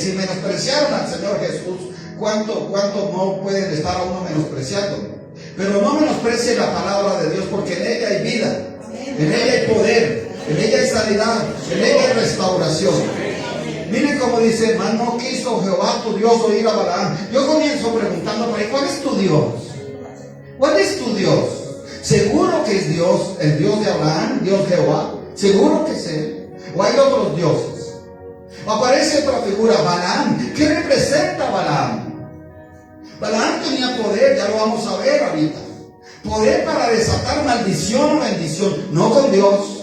si menospreciaron al Señor Jesús, ¿cuánto no pueden estar a uno menospreciando? Pero no menosprecie la palabra de Dios, porque en ella hay vida, en ella hay poder, en ella hay sanidad, en ella hay restauración. Miren cómo dice, mas no quiso Jehová tu Dios oír a Balaam. Yo comienzo preguntando, ¿cuál es tu Dios? ¿Cuál es tu Dios? ¿Seguro que es Dios, el Dios de Abraham, Dios Jehová? ¿Seguro que es Él? ¿O hay otros dioses? Aparece otra figura, Balaam. ¿Qué representa Balaam? Balaam tenía poder, ya lo vamos a ver ahorita. Poder para desatar maldición o bendición, no con Dios.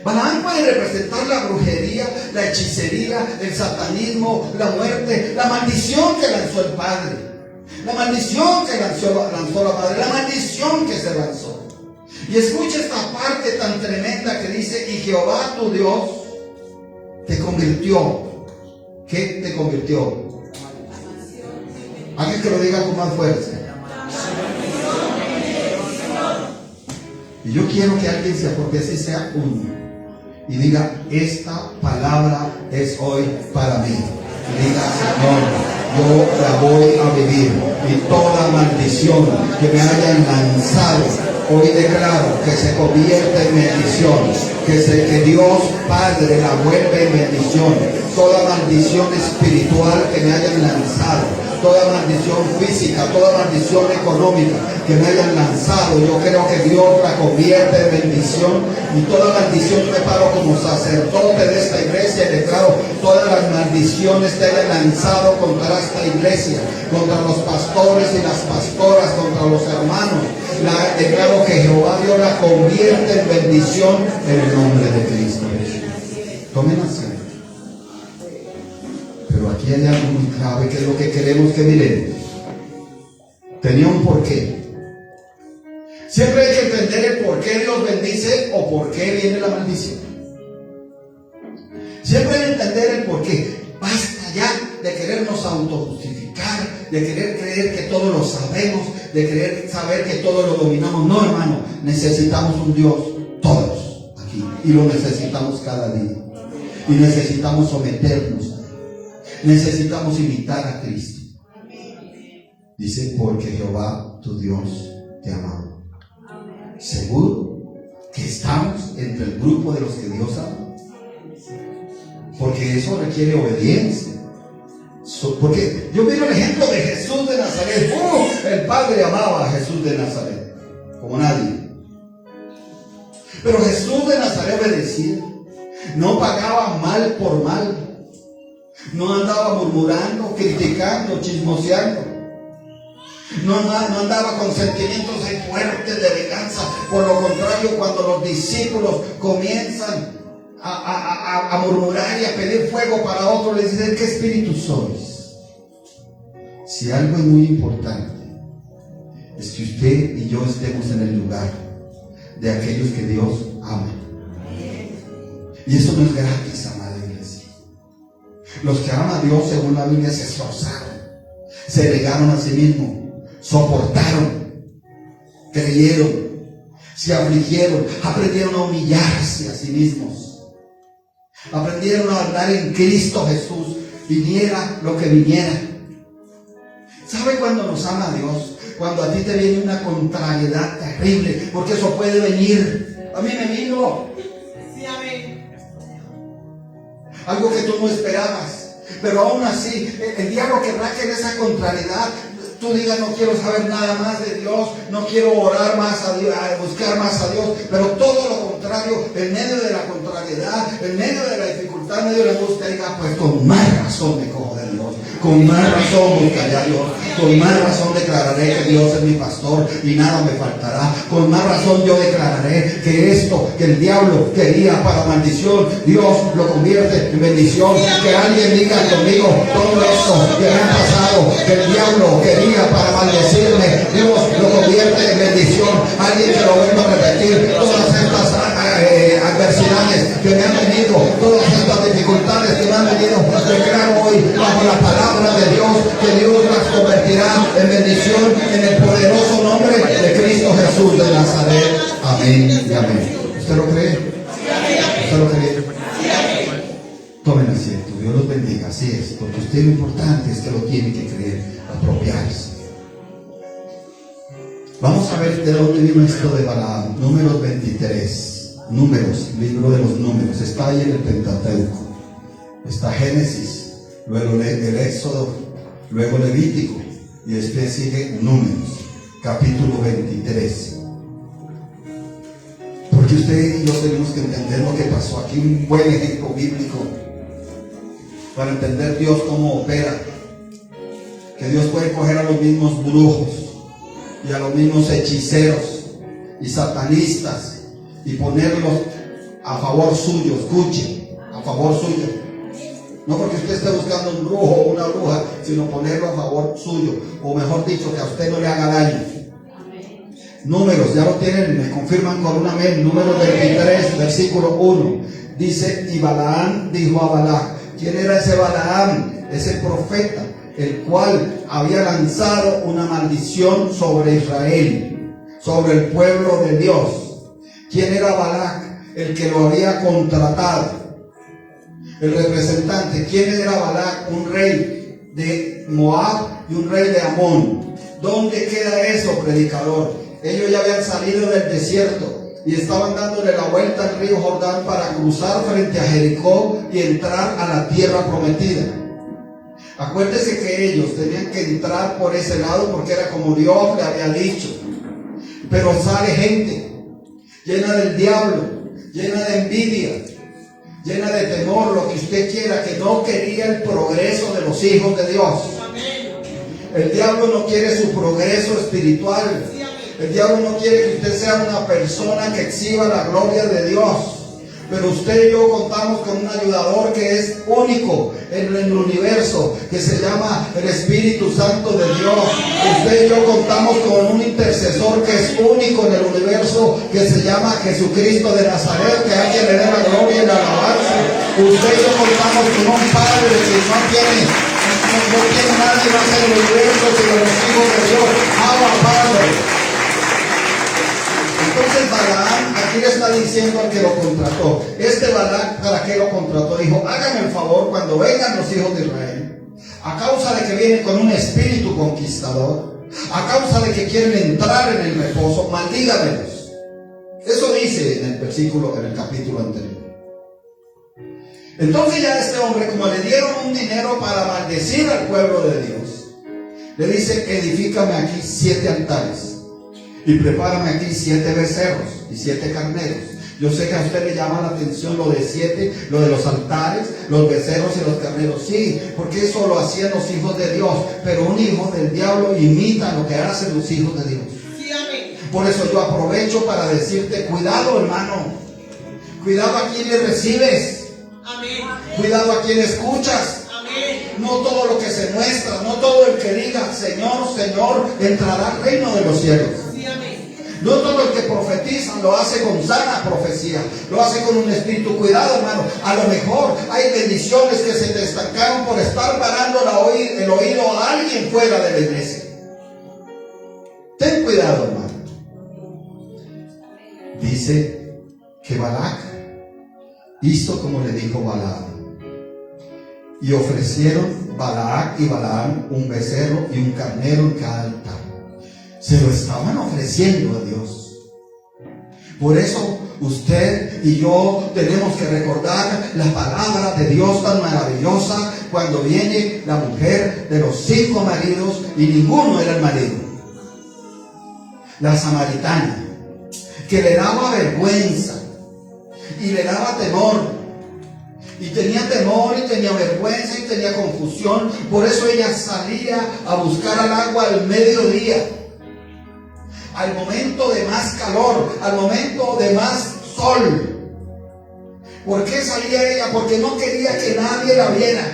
Balaam puede representar la brujería, la hechicería, el satanismo, la muerte, la maldición que lanzó el padre, la maldición que lanzó la madre, la maldición que se lanzó. Y escucha esta parte tan tremenda que dice, y Jehová tu Dios te convirtió. ¿Qué te convirtió? Alguien que lo diga con más fuerza. Y yo quiero que alguien sea, porque así sea uno, y diga, esta palabra es hoy para mí. Y diga, Señor, yo la voy a vivir. Y toda maldición que me hayan lanzado, hoy declaro que se convierte en bendición. Que Dios Padre la vuelve en bendición. Toda maldición espiritual que me hayan lanzado, toda maldición física, toda maldición económica que me hayan lanzado, yo creo que Dios la convierte en bendición. Y toda maldición, me paro como sacerdote de esta iglesia y declaro todas las maldiciones que hayan lanzado contra esta iglesia, contra los pastores y las pastoras, contra los hermanos. Declaro que Jehová Dios la convierte en bendición en el nombre de Cristo Jesús. Tomen asiento. Pero aquí hay algo muy clave, que es lo que queremos que miremos. Tenía un porqué. Siempre hay que entender el por qué Dios bendice o por qué viene la maldición. Siempre hay que entender el por qué. Basta ya de querernos autojustificar, de querer creer que todo lo sabemos, de querer saber que todo lo dominamos. No, hermano, necesitamos un Dios, todos aquí, y lo necesitamos cada día. Y necesitamos someternos a Él. Necesitamos imitar a Cristo. Dice, porque Jehová tu Dios te ama. ¿Seguro que estamos entre el grupo de los que Dios ama? Porque eso requiere obediencia. Porque yo miro el ejemplo de Jesús de Nazaret. El Padre amaba a Jesús de Nazaret como nadie. Pero Jesús de Nazaret obedecía. No pagaba mal por mal. No andaba murmurando, criticando, chismoseando. No andaba con sentimientos fuertes de venganza. Por lo contrario, cuando los discípulos comienzan a murmurar y a pedir fuego para otros, les dicen, ¿qué espíritu sois? Si algo es muy importante, es que usted y yo estemos en el lugar de aquellos que Dios ama. Y eso no es gratis, amada iglesia. Los que aman a Dios, según la Biblia, se esforzaron, se negaron a sí mismos, soportaron, creyeron, se afligieron, aprendieron a humillarse a sí mismos, aprendieron a hablar en Cristo Jesús, viniera lo que viniera. ¿Sabe cuándo nos ama Dios? Cuando a ti te viene una contrariedad terrible, porque eso puede venir. A mí me vino algo que tú no esperabas, pero aún así el diablo querrá que en esa contrariedad tú digas, no quiero saber nada más de Dios, no quiero orar más a Dios, buscar más a Dios, pero todo lo contrario, en medio de la contrariedad, en medio de la dificultad, en medio de la angustia, diga, pues con más razón me cojo de Dios, con más razón buscaré a Dios, con más razón declararé que Dios es mi pastor y nada me faltará, con más razón yo declararé que esto que el diablo quería para maldición, Dios lo convierte en bendición. Que alguien diga conmigo, todo esto que me ha pasado, que el diablo quería para maldecirme, Dios lo convierte en bendición. Alguien que lo vuelva a repetir, todas estas adversidades que me han venido, todas estas dificultades que me han venido, declaro hoy bajo la palabra de Dios que Dios las convertirá en bendición en el poderoso nombre de Cristo Jesús de Nazaret. Amén y amén. ¿Usted lo cree? ¿Usted lo cree? Tomen asiento, Dios los bendiga, así es, porque usted lo importante es que lo tiene que creer, apropiarse. Vamos a ver de dónde vino esto de Balaam. Números 23, Números, libro de los Números, está ahí en el Pentateuco. Está Génesis, luego el Éxodo, luego Levítico, y después sigue Números, capítulo 23. Porque usted y yo tenemos que entender lo que pasó aquí, un buen ejemplo bíblico para entender Dios cómo opera. Que Dios puede coger a los mismos brujos y a los mismos hechiceros y satanistas y ponerlos a favor suyo. Escuche, a favor suyo. No porque usted esté buscando un brujo o una bruja, sino ponerlo a favor suyo, o mejor dicho, que a usted no le haga daño. Números, ya lo tienen, me confirman con un amén. Números 23, versículo 1. Dice: y Balaam dijo a Balac. ¿Quién era ese Balaam? Ese profeta, el cual había lanzado una maldición sobre Israel, sobre el pueblo de Dios. ¿Quién era Balac? El que lo había contratado, el representante. ¿Quién era Balac? Un rey de Moab y un rey de Amón. ¿Dónde queda eso, predicador? Ellos ya habían salido del desierto y estaban dándole la vuelta al río Jordán para cruzar frente a Jericó y entrar a la tierra prometida. Acuérdese que ellos tenían que entrar por ese lado porque era como Dios le había dicho. Pero sale gente llena del diablo, llena de envidia, llena de temor, lo que usted quiera, que no quería el progreso de los hijos de Dios. El diablo no quiere su progreso espiritual. El diablo no quiere que usted sea una persona que exhiba la gloria de Dios. Pero usted y yo contamos con un ayudador que es único en el universo, que se llama el Espíritu Santo de Dios. Usted y yo contamos con un intercesor que es único en el universo, que se llama Jesucristo de Nazaret, que hay que le dé la gloria y la alabanza. Usted y yo contamos con un Padre que no tiene nadie más en el universo sino los hijos de Dios. Abba, Padre. Entonces Balaam aquí le está diciendo al que lo contrató. Este Balaam, ¿para qué lo contrató? Dijo: háganme el favor cuando vengan los hijos de Israel, a causa de que vienen con un espíritu conquistador, a causa de que quieren entrar en el reposo, maldígamelos. Eso dice en el versículo, en el capítulo anterior. Entonces ya este hombre, como le dieron un dinero para maldecir al pueblo de Dios, le dice: edifícame aquí 7 altares y prepárame aquí 7 becerros y 7 carneros. Yo sé que a usted le llama la atención lo de 7, lo de los altares, los becerros y los carneros. Sí, porque eso lo hacían los hijos de Dios. Pero un hijo del diablo imita lo que hacen los hijos de Dios. Sí, amén. Por eso yo aprovecho para decirte: cuidado, hermano. Cuidado a quien le recibes. Amén. Cuidado a quien escuchas. Amén. No todo lo que se muestra, no todo el que diga Señor, Señor, entrará al reino de los cielos. No todo el que profetiza lo hace con sana profecía, lo hace con un espíritu. Cuidado, hermano, a lo mejor hay bendiciones que se te estancaron por estar parando el oído a alguien fuera de la iglesia. Ten cuidado, hermano. Dice que Balac hizo como le dijo Balaam, y ofrecieron Balac y Balaam un becerro y un carnero en cada altar. Se lo estaban ofreciendo a Dios. Por eso usted y yo tenemos que recordar la palabra de Dios tan maravillosa cuando viene la mujer de los 5 maridos y ninguno era el marido. La samaritana, que le daba vergüenza y le daba temor. Y tenía temor y tenía vergüenza y tenía confusión. Por eso ella salía a buscar al agua al mediodía, al momento de más calor, al momento de más sol. ¿Por qué salía ella? Porque no quería que nadie la viera.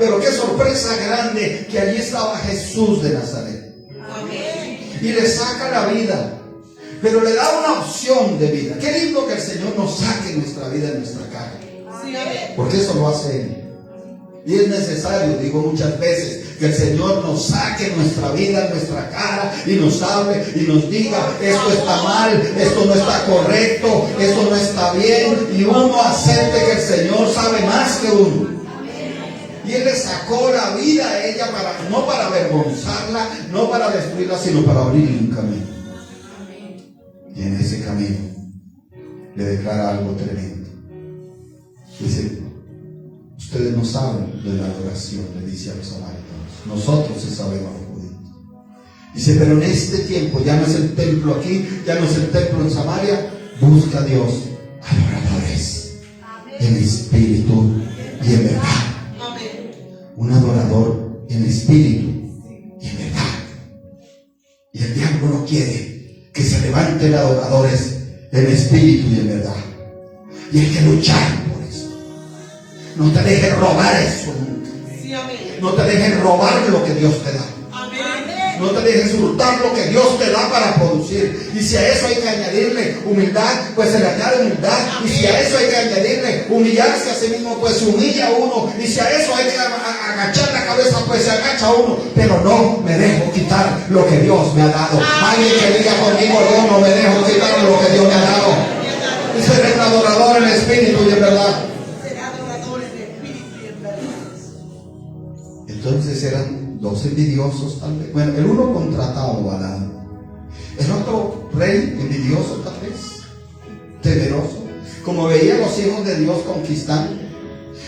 Pero qué sorpresa grande que allí estaba Jesús de Nazaret. Amén. Y le saca la vida, pero le da una opción de vida. Qué lindo que el Señor nos saque nuestra vida en nuestra cara, porque eso lo hace Él. Y es necesario, digo muchas veces, que el Señor nos saque nuestra vida, nuestra cara, y nos hable y nos diga: esto está mal, esto no está correcto, esto no está bien. Y uno acepte que el Señor sabe más que uno. Y Él le sacó la vida a ella no para avergonzarla, no para destruirla, sino para abrirle un camino. Y en ese camino le declara algo tremendo. Dice: ustedes no saben de la adoración, le dice a los samaritanos. Nosotros sí sabemos los judíos. Dice: pero en este tiempo ya no es el templo aquí, ya no es el templo en Samaria. Busca a Dios adoradores en espíritu y en verdad. Un adorador en espíritu y en verdad. Y el diablo no quiere que se levanten adoradores en espíritu y en verdad. Y hay que luchar por eso. No te dejes robar eso nunca. No te dejes robar lo que Dios te da. No te dejes hurtar lo que Dios te da para producir. Y si a eso hay que añadirle humildad, pues se le añade humildad. Y si a eso hay que añadirle humillarse a sí mismo, pues se humilla uno. Y si a eso hay que agachar la cabeza, pues se agacha uno. Pero no me dejo quitar lo que Dios me ha dado. Alguien que diga conmigo: yo no me dejo quitar lo que Dios me ha dado. Y seré un adorador en espíritu y en verdad. Entonces eran dos envidiosos tal vez. Bueno, el uno contratado a Balaam, el otro rey envidioso tal vez, temeroso, como veía a los hijos de Dios conquistando.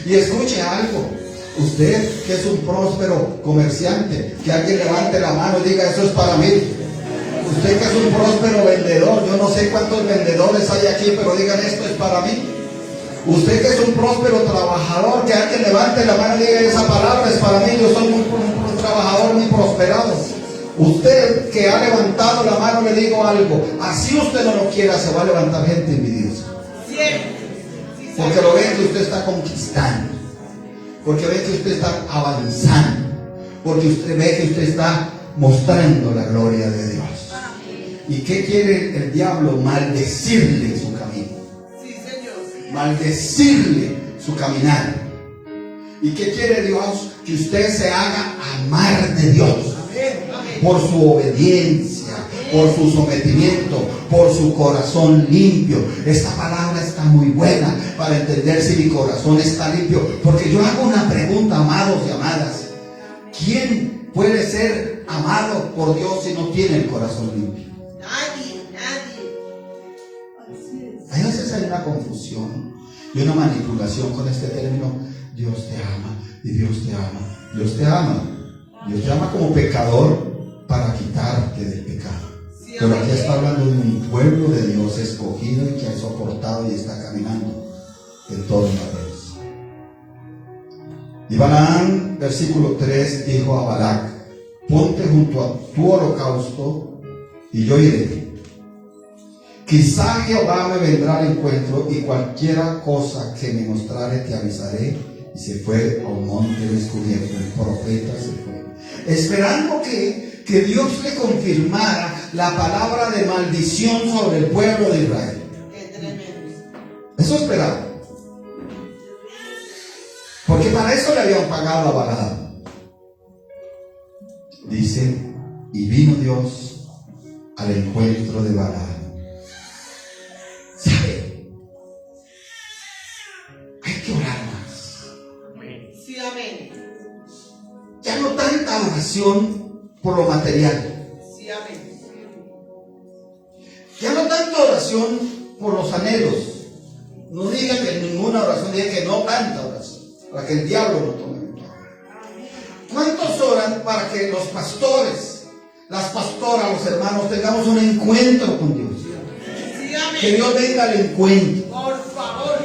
Y escuche algo: usted que es un próspero comerciante, que alguien levante la mano y diga: eso es para mí. Usted que es un próspero vendedor, yo no sé cuántos vendedores hay aquí, pero digan: esto es para mí. Usted que es un próspero trabajador, que alguien levante la mano y diga: esa palabra es para mí, yo soy un trabajador muy prosperado. Usted que ha levantado la mano, le digo algo: así usted no lo quiera, se va a levantar gente envidiosa. Porque lo ven que usted está conquistando, porque ven que usted está avanzando, porque usted ve que usted está mostrando la gloria de Dios. ¿Y qué quiere el diablo? Maldecirle su camino, maldecirle su caminar. ¿Y qué quiere Dios? Que usted se haga amar de Dios por su obediencia, por su sometimiento, por su corazón limpio. Esta palabra está muy buena para entender si mi corazón está limpio, porque yo hago una pregunta, amados y amadas: ¿quién puede ser amado por Dios si no tiene el corazón limpio? Nadie. A veces hay una confusión y una manipulación con este término: Dios te ama y Dios te ama. Dios te ama. Dios te ama como pecador para quitarte del pecado. Pero aquí está hablando de un pueblo de Dios escogido y que ha soportado y está caminando en todos lados. Y Balaam, versículo 3, dijo a Balac: ponte junto a tu holocausto y yo iré. Quizá Jehová me vendrá al encuentro, y cualquiera cosa que me mostrare te avisaré. Y se fue a un monte descubierto. El profeta se fue, esperando que Dios le confirmara la palabra de maldición sobre el pueblo de Israel. Eso esperaba, porque para eso le habían pagado a Balaam. Dice: y vino Dios al encuentro de Balaam. ¿Sabe? Hay que orar más. Sí, amén. Ya no tanta oración por lo material. Sí, amén. Ya no tanta oración por los anhelos. No diga que ninguna oración, diga que no tanta oración, para que el diablo lo tome en cuenta. ¿Cuántos oran para que los pastores, las pastoras, los hermanos tengamos un encuentro con Dios? Sí, amén. Que Dios venga al encuentro. Por favor,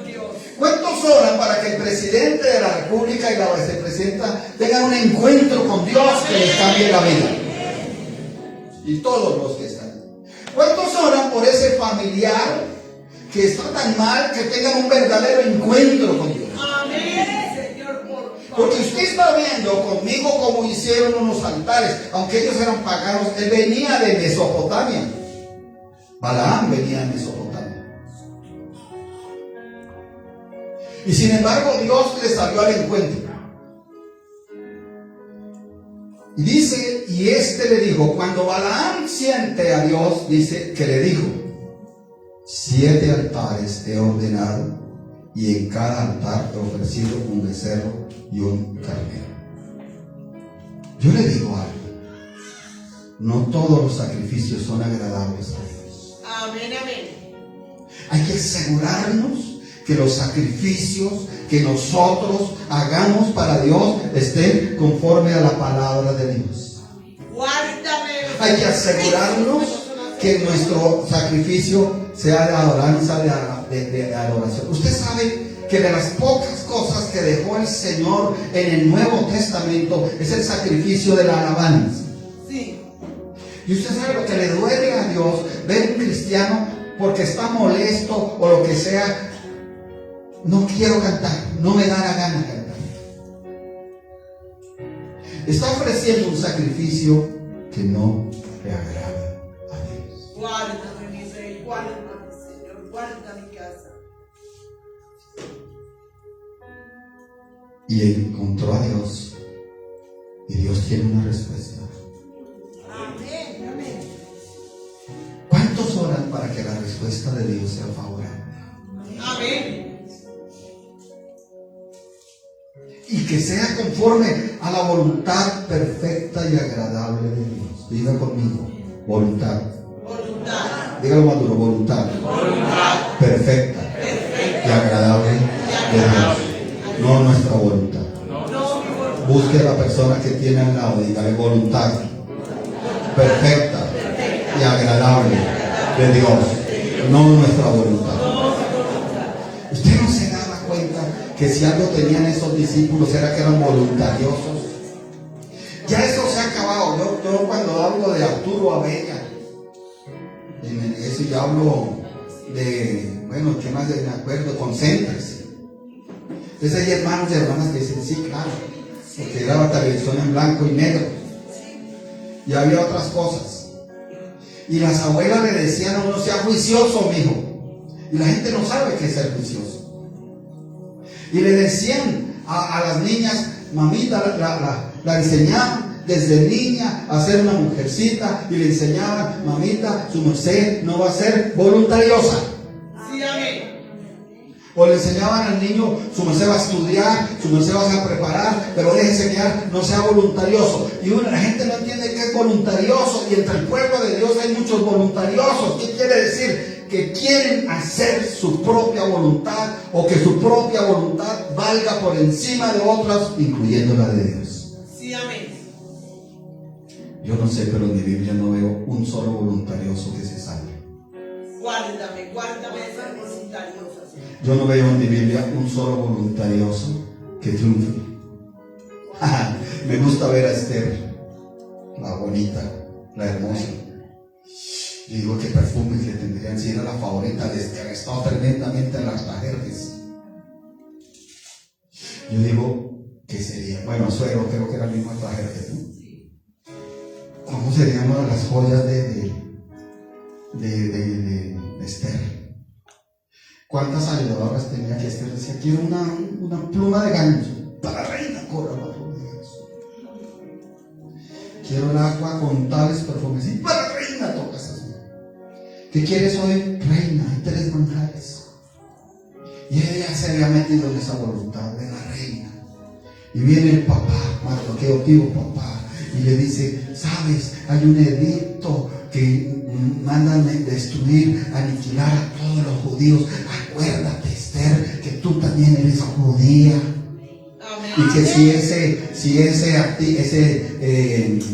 Dios. ¿Cuántos oran para que el presidente de la República y la vicepresidenta tengan un encuentro con Dios que les cambie la vida? Y todos los que están. ¿Cuántos oran por ese familiar que está tan mal, que tengan un verdadero encuentro con Dios? Amén, Señor, por favor. Porque usted está viendo conmigo cómo hicieron unos altares, aunque ellos eran paganos. Él venía de Mesopotamia. Balaam venía de Mesopotamia. Y sin embargo Dios le salió al encuentro. Y dice, y le dijo, cuando Balaam siente a Dios, dice que le dijo: 7 altares he ordenado y en cada altar he ofrecido un becerro y un carnero. Yo le digo algo, no todos los sacrificios son agradables a Dios. Amén, amén. Hay que asegurarnos que los sacrificios que nosotros hagamos para Dios estén conforme a la palabra de Dios. Guárdame. Hay que asegurarnos que nuestro sacrificio sea de adoranza, de adoración. Usted sabe que de las pocas cosas que dejó el Señor en el Nuevo Testamento es el sacrificio de la alabanza. Sí. Y usted sabe lo que le duele a Dios ver un cristiano porque está molesto o lo que sea. No quiero cantar, no me da la gana cantar. Está ofreciendo un sacrificio que no le agrada a Dios. Guárdame, mi rey, guárdame, Señor, guarda mi casa. Y encontró a Dios. Y Dios tiene una respuesta. Amén, amén. ¿Cuántos oran para que la respuesta de Dios sea favorable? Amén. Y que sea conforme a la voluntad perfecta y agradable de Dios. Diga conmigo, voluntad. Voluntad. Dígalo más duro, voluntad. Voluntad. Perfecta y agradable de Dios. No nuestra voluntad. No mi voluntad. Busque a la persona que tiene al lado y dígale voluntad perfecta y agradable de Dios. No nuestra voluntad. Usted no se daba cuenta que si algo tenían esos discípulos era que eran voluntariosos. Ya eso se ha acabado. Yo cuando hablo de Arturo Abella, en eso ya hablo de, bueno, ¿qué más me acuerdo? Concéntrese. Entonces hay hermanos y hermanas que dicen, sí, claro, porque era televisión en blanco y negro. Y había otras cosas. Y las abuelas le decían a uno, sea juicioso, mijo. Y la gente no sabe qué es ser juicioso. Y le decían a las niñas, mamita, la enseñaban desde niña a ser una mujercita. Y le enseñaban, mamita, su merced no va a ser voluntariosa. Sí, amén. O le enseñaban al niño, su merced va a estudiar, su merced va a preparar, pero déjese quedar, no sea voluntarioso. Y la gente no entiende qué es voluntarioso. Y entre el pueblo de Dios hay muchos voluntariosos. ¿Qué quiere decir? Que quieren hacer su propia voluntad, o que su propia voluntad valga por encima de otras, incluyendo la de Dios. Sí, amén. Yo no sé, pero en mi Biblia no veo un solo voluntarioso que se salve. Guárdame, guárdame de ser voluntariosa. Yo no veo en mi Biblia un solo voluntarioso que triunfe. Me gusta ver a Esther, la bonita, la hermosa. Yo digo, qué perfumes le tendrían si era la favorita de Esther. Ha estado tremendamente en las Tajerjes. Yo digo, ¿qué sería? Bueno, Suero creo que era el mismo Tajerjes, ¿no? ¿Cómo serían las joyas de Esther? ¿Cuántas ayudadoras tenía que Esther? Decía, quiero una pluma de gancho para la reina, cobra la pluma de gancho. Quiero el agua con tales perfumes y para la reina tocas así. ¿Qué quieres hoy? Reina, hay 3 manjares. Y ella se había metido en esa voluntad de la reina. Y viene el papá, Mardoqueo, tío papá, y le dice, sabes, hay un edicto que mandan destruir, aniquilar a todos los judíos. Acuérdate, Esther, que tú también eres judía. Amén. Y que si ese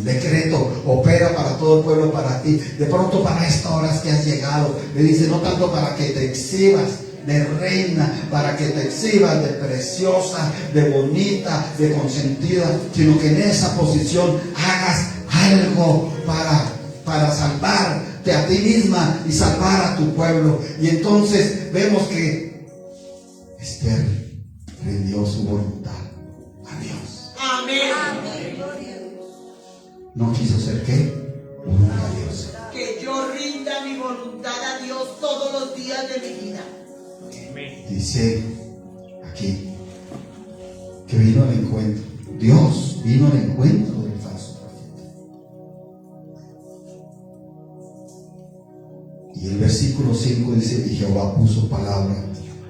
decreto opera para todo el pueblo, para ti, de pronto para esta hora que has llegado, le dice, no tanto para que te exhibas de reina, para que te exhibas de preciosa, de bonita, de consentida, sino que en esa posición hagas algo para salvarte a ti misma y salvar a tu pueblo. Y entonces vemos que Esther rindió su voluntad a Dios. Amén. No quiso ser ¿qué? Voluntariosa. Que yo rinda mi voluntad a Dios todos los días de mi vida. Dice aquí que vino al encuentro. Dios vino al encuentro del falso profeta. Y el versículo 5 dice, y Jehová puso palabra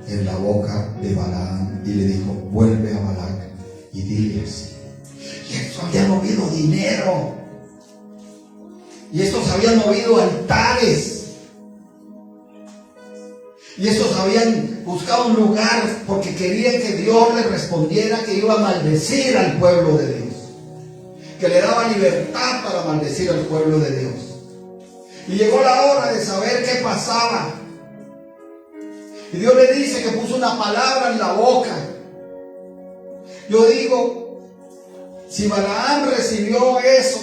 en la boca de Balaam y le dijo: vuelve a Balac y dile así. Y estos habían movido dinero, y estos habían movido altares, y estos habían buscado un lugar porque querían que Dios les respondiera que iba a maldecir al pueblo de Dios, que le daba libertad para maldecir al pueblo de Dios. Y llegó la hora de saber qué pasaba. Y Dios le dice que puso una palabra en la boca. Yo digo, si Balaam recibió eso,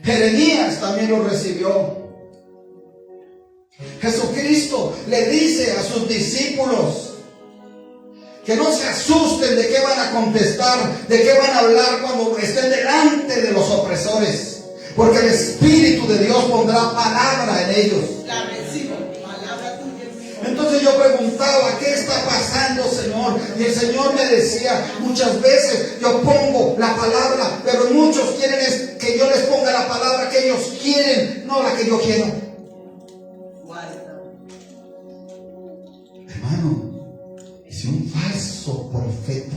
Jeremías también lo recibió. Jesucristo le dice a sus discípulos que no se asusten de qué van a contestar, de qué van a hablar cuando estén delante de los opresores, porque el Espíritu de Dios pondrá palabra en ellos. La recibo, palabra tuya. Entonces yo preguntaba: ¿qué está pasando, Señor? Y el Señor me decía: muchas veces yo pongo la palabra, pero muchos quieren es que yo les ponga la palabra que ellos quieren, no la que yo quiero. Guarda. Hermano, si un falso profeta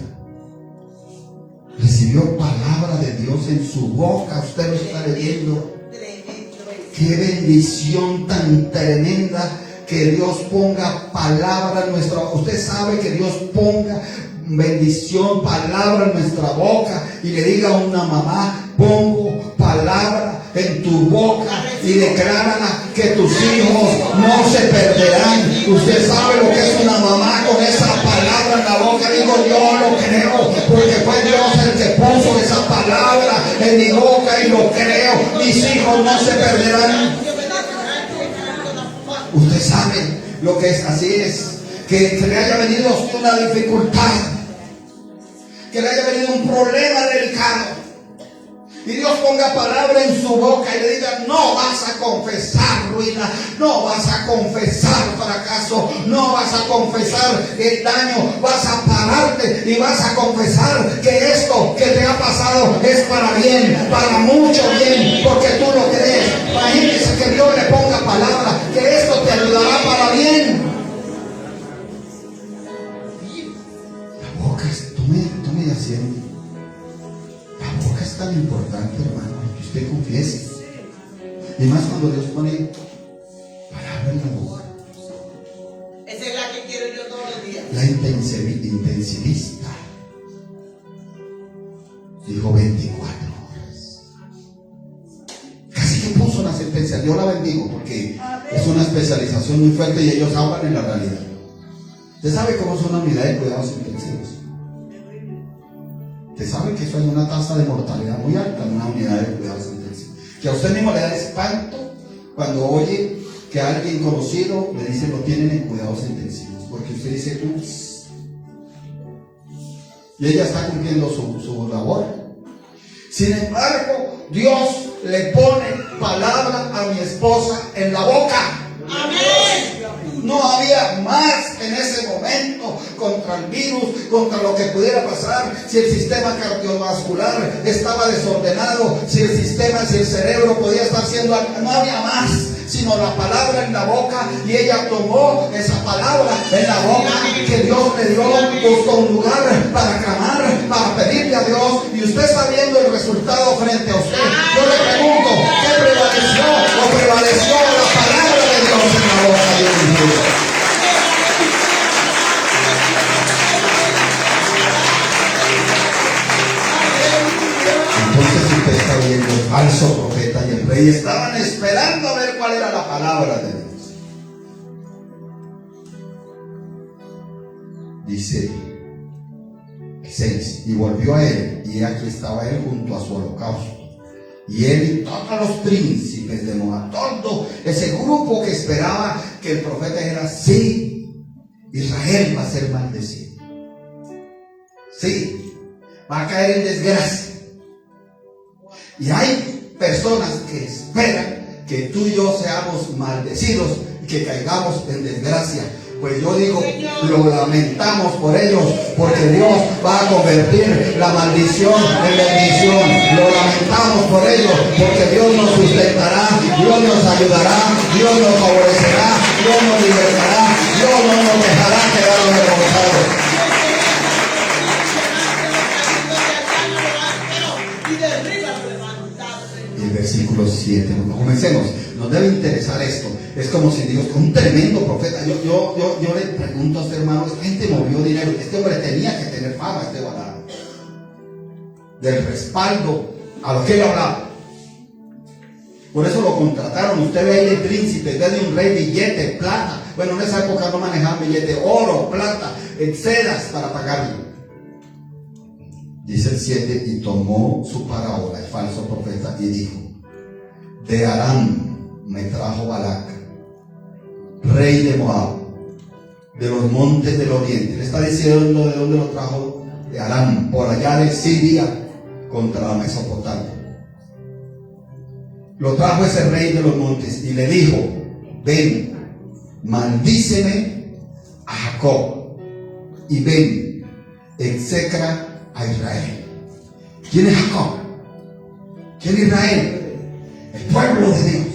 recibió palabra de Dios en su boca, usted lo está leyendo. Tremendo. Qué bendición tan tremenda que Dios ponga palabra en nuestra boca. Usted sabe que Dios ponga bendición, palabra en nuestra boca, y le diga a una mamá: pongo palabra en tu boca y declárala que tus hijos no se perderán. Usted sabe lo que es una mamá con esa palabra en la boca. Digo, yo lo creo, porque fue Dios el que puso esa palabra en mi boca y lo creo. Mis hijos no se perderán. Usted sabe lo que es, así es, que le haya venido a usted una dificultad, que le haya venido un problema delicado, y Dios ponga palabra en su boca y le diga: no vas a confesar ruina, no vas a confesar fracaso, no vas a confesar el daño, vas a pararte y vas a confesar que esto que te ha pasado es para bien, para mucho bien, porque tú lo crees. Imagínese que Dios le ponga palabra, que esto te ayudará para bien. La boca es, tome asiento. La boca es tan importante, hermano, que usted confiese. Y más cuando Dios pone palabra en la boca. Esa es la que quiero yo todos los días. La intensivista dijo 24 horas. Casi que puso una sentencia. Yo la bendigo porque es una especialización muy fuerte y ellos hablan en la realidad. ¿Usted sabe cómo son una unidad de cuidados intensivos? Usted sabe que eso hay una tasa de mortalidad muy alta en una unidad de cuidados intensivos, que a usted mismo le da espanto cuando oye que a alguien conocido le dice: lo tienen en cuidados intensivos, porque usted dice: ups. Y ella está cumpliendo su labor. Sin embargo, Dios le pone palabra a mi esposa en la boca. Amén. No había más en ese momento contra el virus, contra lo que pudiera pasar, si el sistema cardiovascular estaba desordenado, si el cerebro podía estar siendo, no había más, sino la palabra en la boca, y ella tomó esa palabra en la boca que Dios le dio, buscó un lugar para clamar, para pedirle a Dios, y usted está viendo el resultado frente a usted. Yo le pregunto: ¿qué prevaleció? ¿O prevaleció la palabra de Dios en la boca de Dios? Entonces usted está viendo el falso profeta y el rey estaban esperando a ver cuál era la palabra de Dios. Dice 6: y volvió a él, y aquí estaba él junto a su holocausto, y él y todos los príncipes de Moab, todo ese grupo que esperaba que el profeta dijera: sí, Israel va a ser maldecido, sí, va a caer en desgracia. Y hay personas que esperan que tú y yo seamos maldecidos y que caigamos en desgracia. Pues yo digo, lo lamentamos por ellos, porque Dios va a convertir la maldición en bendición. Lo lamentamos por ellos, porque Dios nos sustentará, Dios nos ayudará, Dios nos favorecerá, Dios nos libertará, Dios no nos dejará quedar avergonzados. Y derriba lo levantado. Y el versículo 7, comencemos, nos debe interesar esto. Es como si Dios, un tremendo profeta. Yo le pregunto a este hermano, esta gente movió dinero, este hombre tenía que tener fama, este Balaam, del respaldo a lo que él hablaba. Por eso lo contrataron. Usted ve ahí el príncipe, ve de un rey, billete, plata. Bueno, en esa época no manejaban billete, oro, plata, sedas para pagarle. Dice el 7, y tomó su parábola, el falso profeta, y dijo: de Aram me trajo Balac, rey de Moab, de los montes del oriente. Le está diciendo de dónde lo trajo: de Aram, por allá de Siria, contra la Mesopotamia. Lo trajo ese rey de los montes y le dijo: ven, maldíceme a Jacob, y ven, execra a Israel. ¿Quién es Jacob? ¿Quién es Israel? El pueblo de Dios,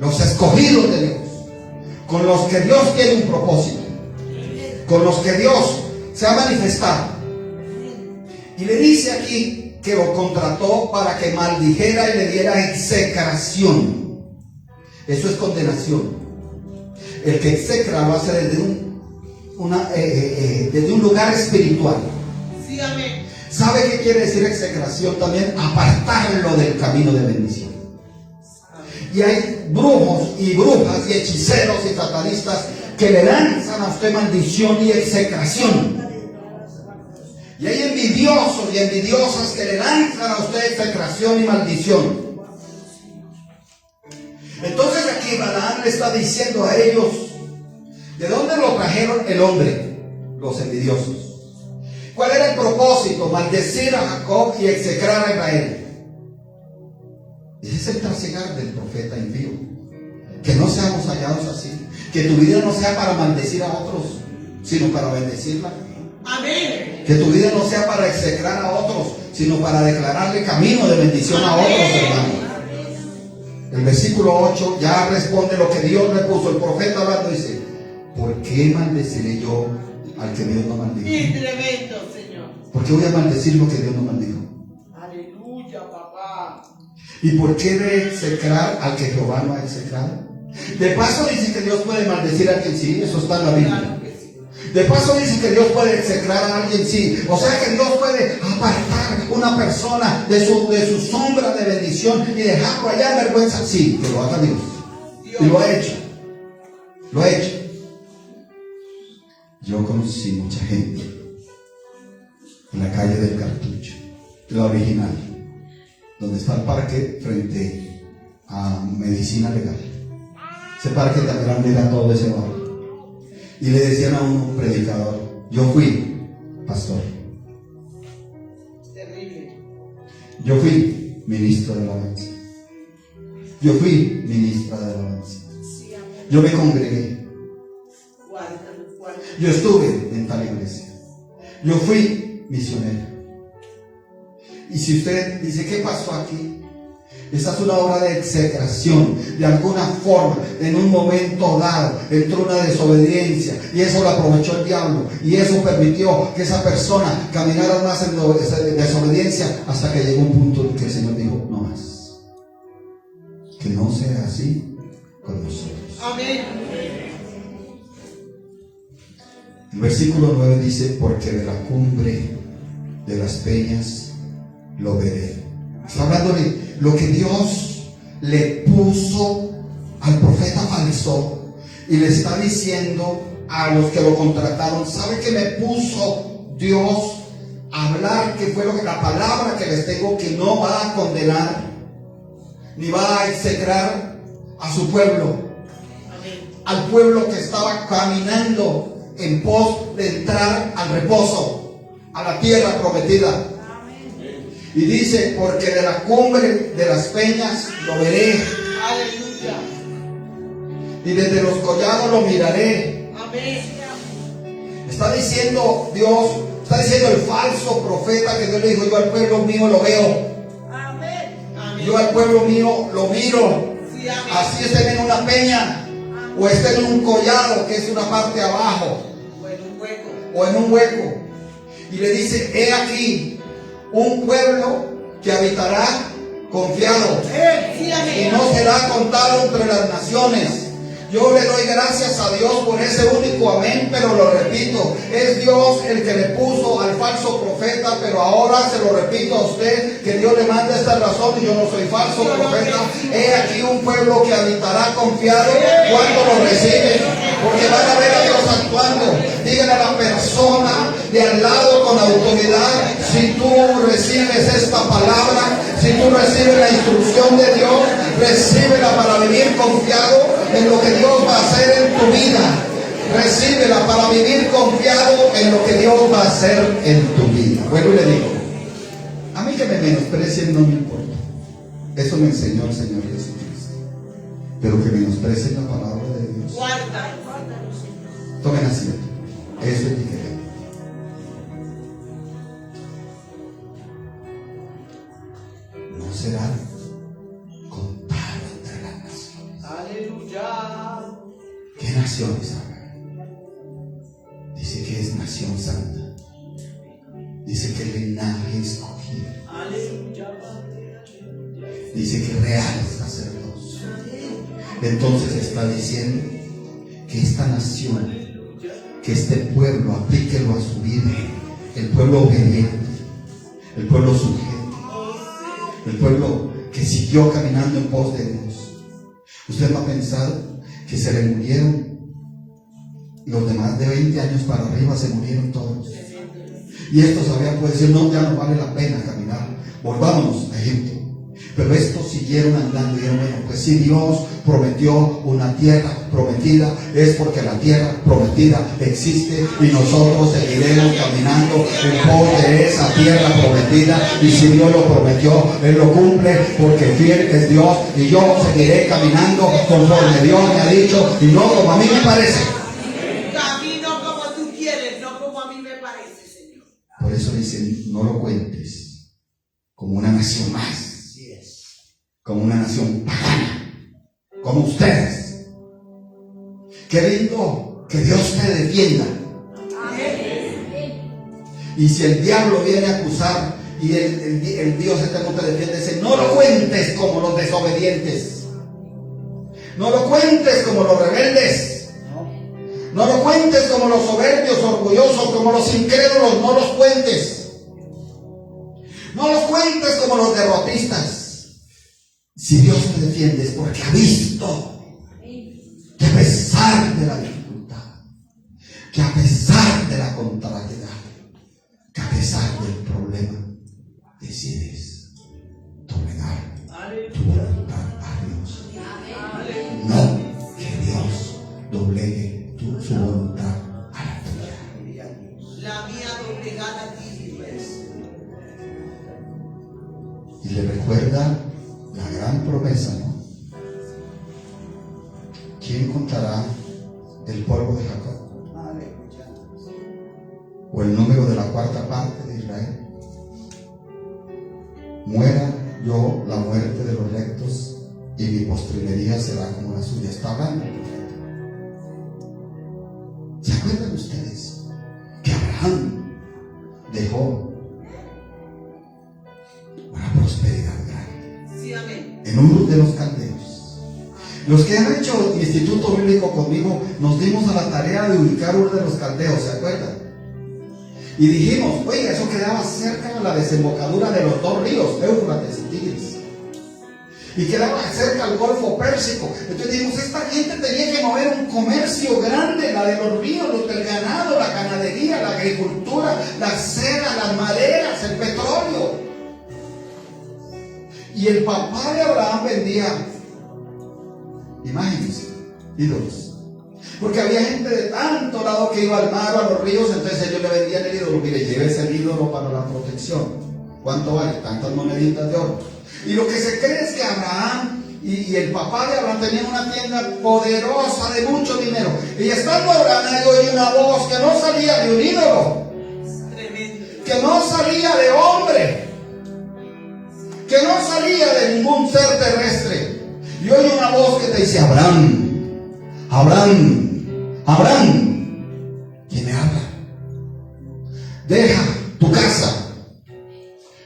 los escogidos de Dios, con los que Dios tiene un propósito, con los que Dios se ha manifestado. Y le dice aquí que lo contrató para que maldijera y le diera execración. Eso es condenación. El que execra lo hace desde un lugar espiritual. Sí, amén. ¿Sabe qué quiere decir execración? También apartarlo del camino de bendición. Y hay brujos y brujas y hechiceros y satanistas que le lanzan a usted maldición y execración. Y hay envidiosos y envidiosas que le lanzan a usted execración y maldición. Entonces aquí Balaam le está diciendo a ellos: ¿de dónde lo trajeron el hombre? Los envidiosos. ¿Cuál era el propósito? Maldecir a Jacob y execrar a Israel. Ese es el trasigar del profeta impío. Que no seamos hallados así. Que tu vida no sea para maldecir a otros, sino para bendecirla. Amén. Que tu vida no sea para execrar a otros, sino para declararle camino de bendición a otros, hermanos. El versículo 8 ya responde lo que Dios le puso. El profeta hablando dice: ¿por qué maldeciré yo al que Dios no maldijo? Y tremendo, Señor. ¿Por qué voy a maldecir lo que Dios no maldijo? Aleluya, papá. ¿Y por qué de execrar al que Jehová no ha execrado? De paso dice que Dios puede maldecir a quien sí, eso está en la Biblia. Claro que sí. De paso dice que Dios puede execrar a alguien, sí. O sea que Dios puede apartar una persona de su sombra de bendición y dejarlo allá en vergüenza. Sí, que lo haga Dios. Y lo ha hecho. Lo ha hecho. Yo conocí mucha gente en la calle del Cartucho, la original, donde está el parque frente a Medicina Legal. Ese parque también era todo ese barrio. Y le decían a un predicador: yo fui pastor, Terrible. yo fui ministro de alabanza, yo fui ministra de alabanza, yo me congregué, yo estuve en tal iglesia, yo fui misionero. Y si usted dice: ¿qué pasó aquí? Esa es una obra de execración. De alguna forma, en un momento dado, entró una desobediencia y eso lo aprovechó el diablo. Y eso permitió que esa persona caminara más en desobediencia hasta que llegó un punto en que el Señor dijo: no más. Que no sea así con nosotros. Amén. El versículo 9 dice: porque de la cumbre de las peñas lo veré. Está hablando de lo que Dios le puso al profeta falso y le está diciendo a los que lo contrataron: ¿sabe que me puso Dios a hablar? Que fue lo que la palabra que les tengo, que no va a condenar ni va a execrar a su pueblo, al pueblo que estaba caminando en pos de entrar al reposo, a la tierra prometida. Y dice: porque de la cumbre de las peñas lo veré. Aleluya. Y desde los collados lo miraré. Amén. Está diciendo Dios, está diciendo el falso profeta que Dios le dijo: yo al pueblo mío lo veo. Amén. Yo al pueblo mío lo miro. Sí, amén. Así estén en una peña. o está en un collado, que es una parte abajo, o en un hueco, y le dice: he aquí un pueblo que habitará confiado y no será contado entre las naciones. Yo le doy gracias a Dios por ese único amén, pero lo repito, es Dios el que le puso al falso profeta, pero ahora se lo repito a usted, que Dios le manda esta razón y yo no soy falso profeta. He aquí un pueblo que habitará confiado. ¿Cuándo lo reciben? Porque van a ver a Dios actuando. Díganle a la persona de al lado con autoridad: si tú recibes esta palabra, si tú recibes la instrucción de Dios, recíbela para vivir confiado en lo que Dios va a hacer en tu vida. Recíbela para vivir confiado en lo que Dios va a hacer en tu vida. Vuelvo y le digo: a mí que me menosprecien no me importa. Eso me enseñó el Señor Jesucristo. Pero que menosprecien la palabra de Dios. Tomen asiento. Eso es diferente. No será contado entre las naciones. Aleluya. ¿Qué naciones habla? Dice que es nación santa. Dice que el linaje escogido. Aleluya. Dice que real sacerdocio. Entonces está diciendo que esta nación, que este pueblo, aplíquelo a su vida. El pueblo obediente, el pueblo sujeto, el pueblo que siguió caminando en pos de Dios. ¿Usted no ha pensado que se le murieron los demás de 20 años para arriba? Se murieron todos. Y estos habían podido decir: no, ya no vale la pena caminar, volvámonos a Egipto. Pero estos siguieron andando y dijeron: bueno, pues si Dios prometió una tierra prometida, es porque la tierra prometida existe y nosotros seguiremos caminando en pos de esa tierra prometida. Y si Dios lo prometió, Él lo cumple, porque fiel es Dios, y yo seguiré caminando conforme Dios me ha dicho y no como a mí me parece. Camino como tú quieres, no como a mí me parece, Señor. Por eso dicen: no lo cuentes como una nación más, como una nación pagana, como ustedes. Qué lindo que Dios te defienda. Y si el diablo viene a acusar y el Dios eterno te defiende, dice: no lo cuentes como los desobedientes, no lo cuentes como los rebeldes, no lo cuentes como los soberbios, orgullosos, como los incrédulos. No los cuentes, no los cuentes como los derrotistas. Si Dios te defiende es porque ha visto que a pesar de la dificultad, que a pesar de la contrariedad, que a pesar del problema, decides doblegar tu voluntad a Dios. No que Dios doblegue su voluntad a la tuya. La mía doblegada a ti, pues. Y le recuerda la gran promesa, ¿no? ¿Quién contará el polvo de Jacob? O el número de la cuarta parte de Israel. Muera yo la muerte de los rectos y mi postrimería será como la suya. Está hablando el profeta. ¿Se acuerdan ustedes que Abraham dejó una prosperidad grande? Sí, amén. En Ur de los Caldeos? Los que han hecho Instituto Bíblico conmigo, nos dimos a la tarea de ubicar Ur de los Caldeos, ¿se acuerdan? Y dijimos: oiga, eso quedaba cerca de la desembocadura de los dos ríos, Éufrates y Tigris, y quedaba cerca al Golfo Pérsico. Entonces dijimos: esta gente tenía que mover un comercio grande, la de los ríos, los del ganado, la ganadería, la agricultura, la cera, las maderas, el petróleo. Y el papá de Abraham vendía imágenes, ídolos. Porque había gente de tanto lado que iba al mar o a los ríos, entonces ellos le vendían el ídolo. Mire, llévese el ídolo para la protección. ¿Cuánto vale? Tantas moneditas de oro. Y lo que se cree es que Abraham y el papá de Abraham tenían una tienda poderosa de mucho dinero. Y estando Abraham ahí, oye una voz que no salía de un ídolo, que no salía de hombre, que no salía de ningún ser terrestre. Y oye una voz que te dice: Abraham, Abraham, ¿quién me habla? Deja tu casa,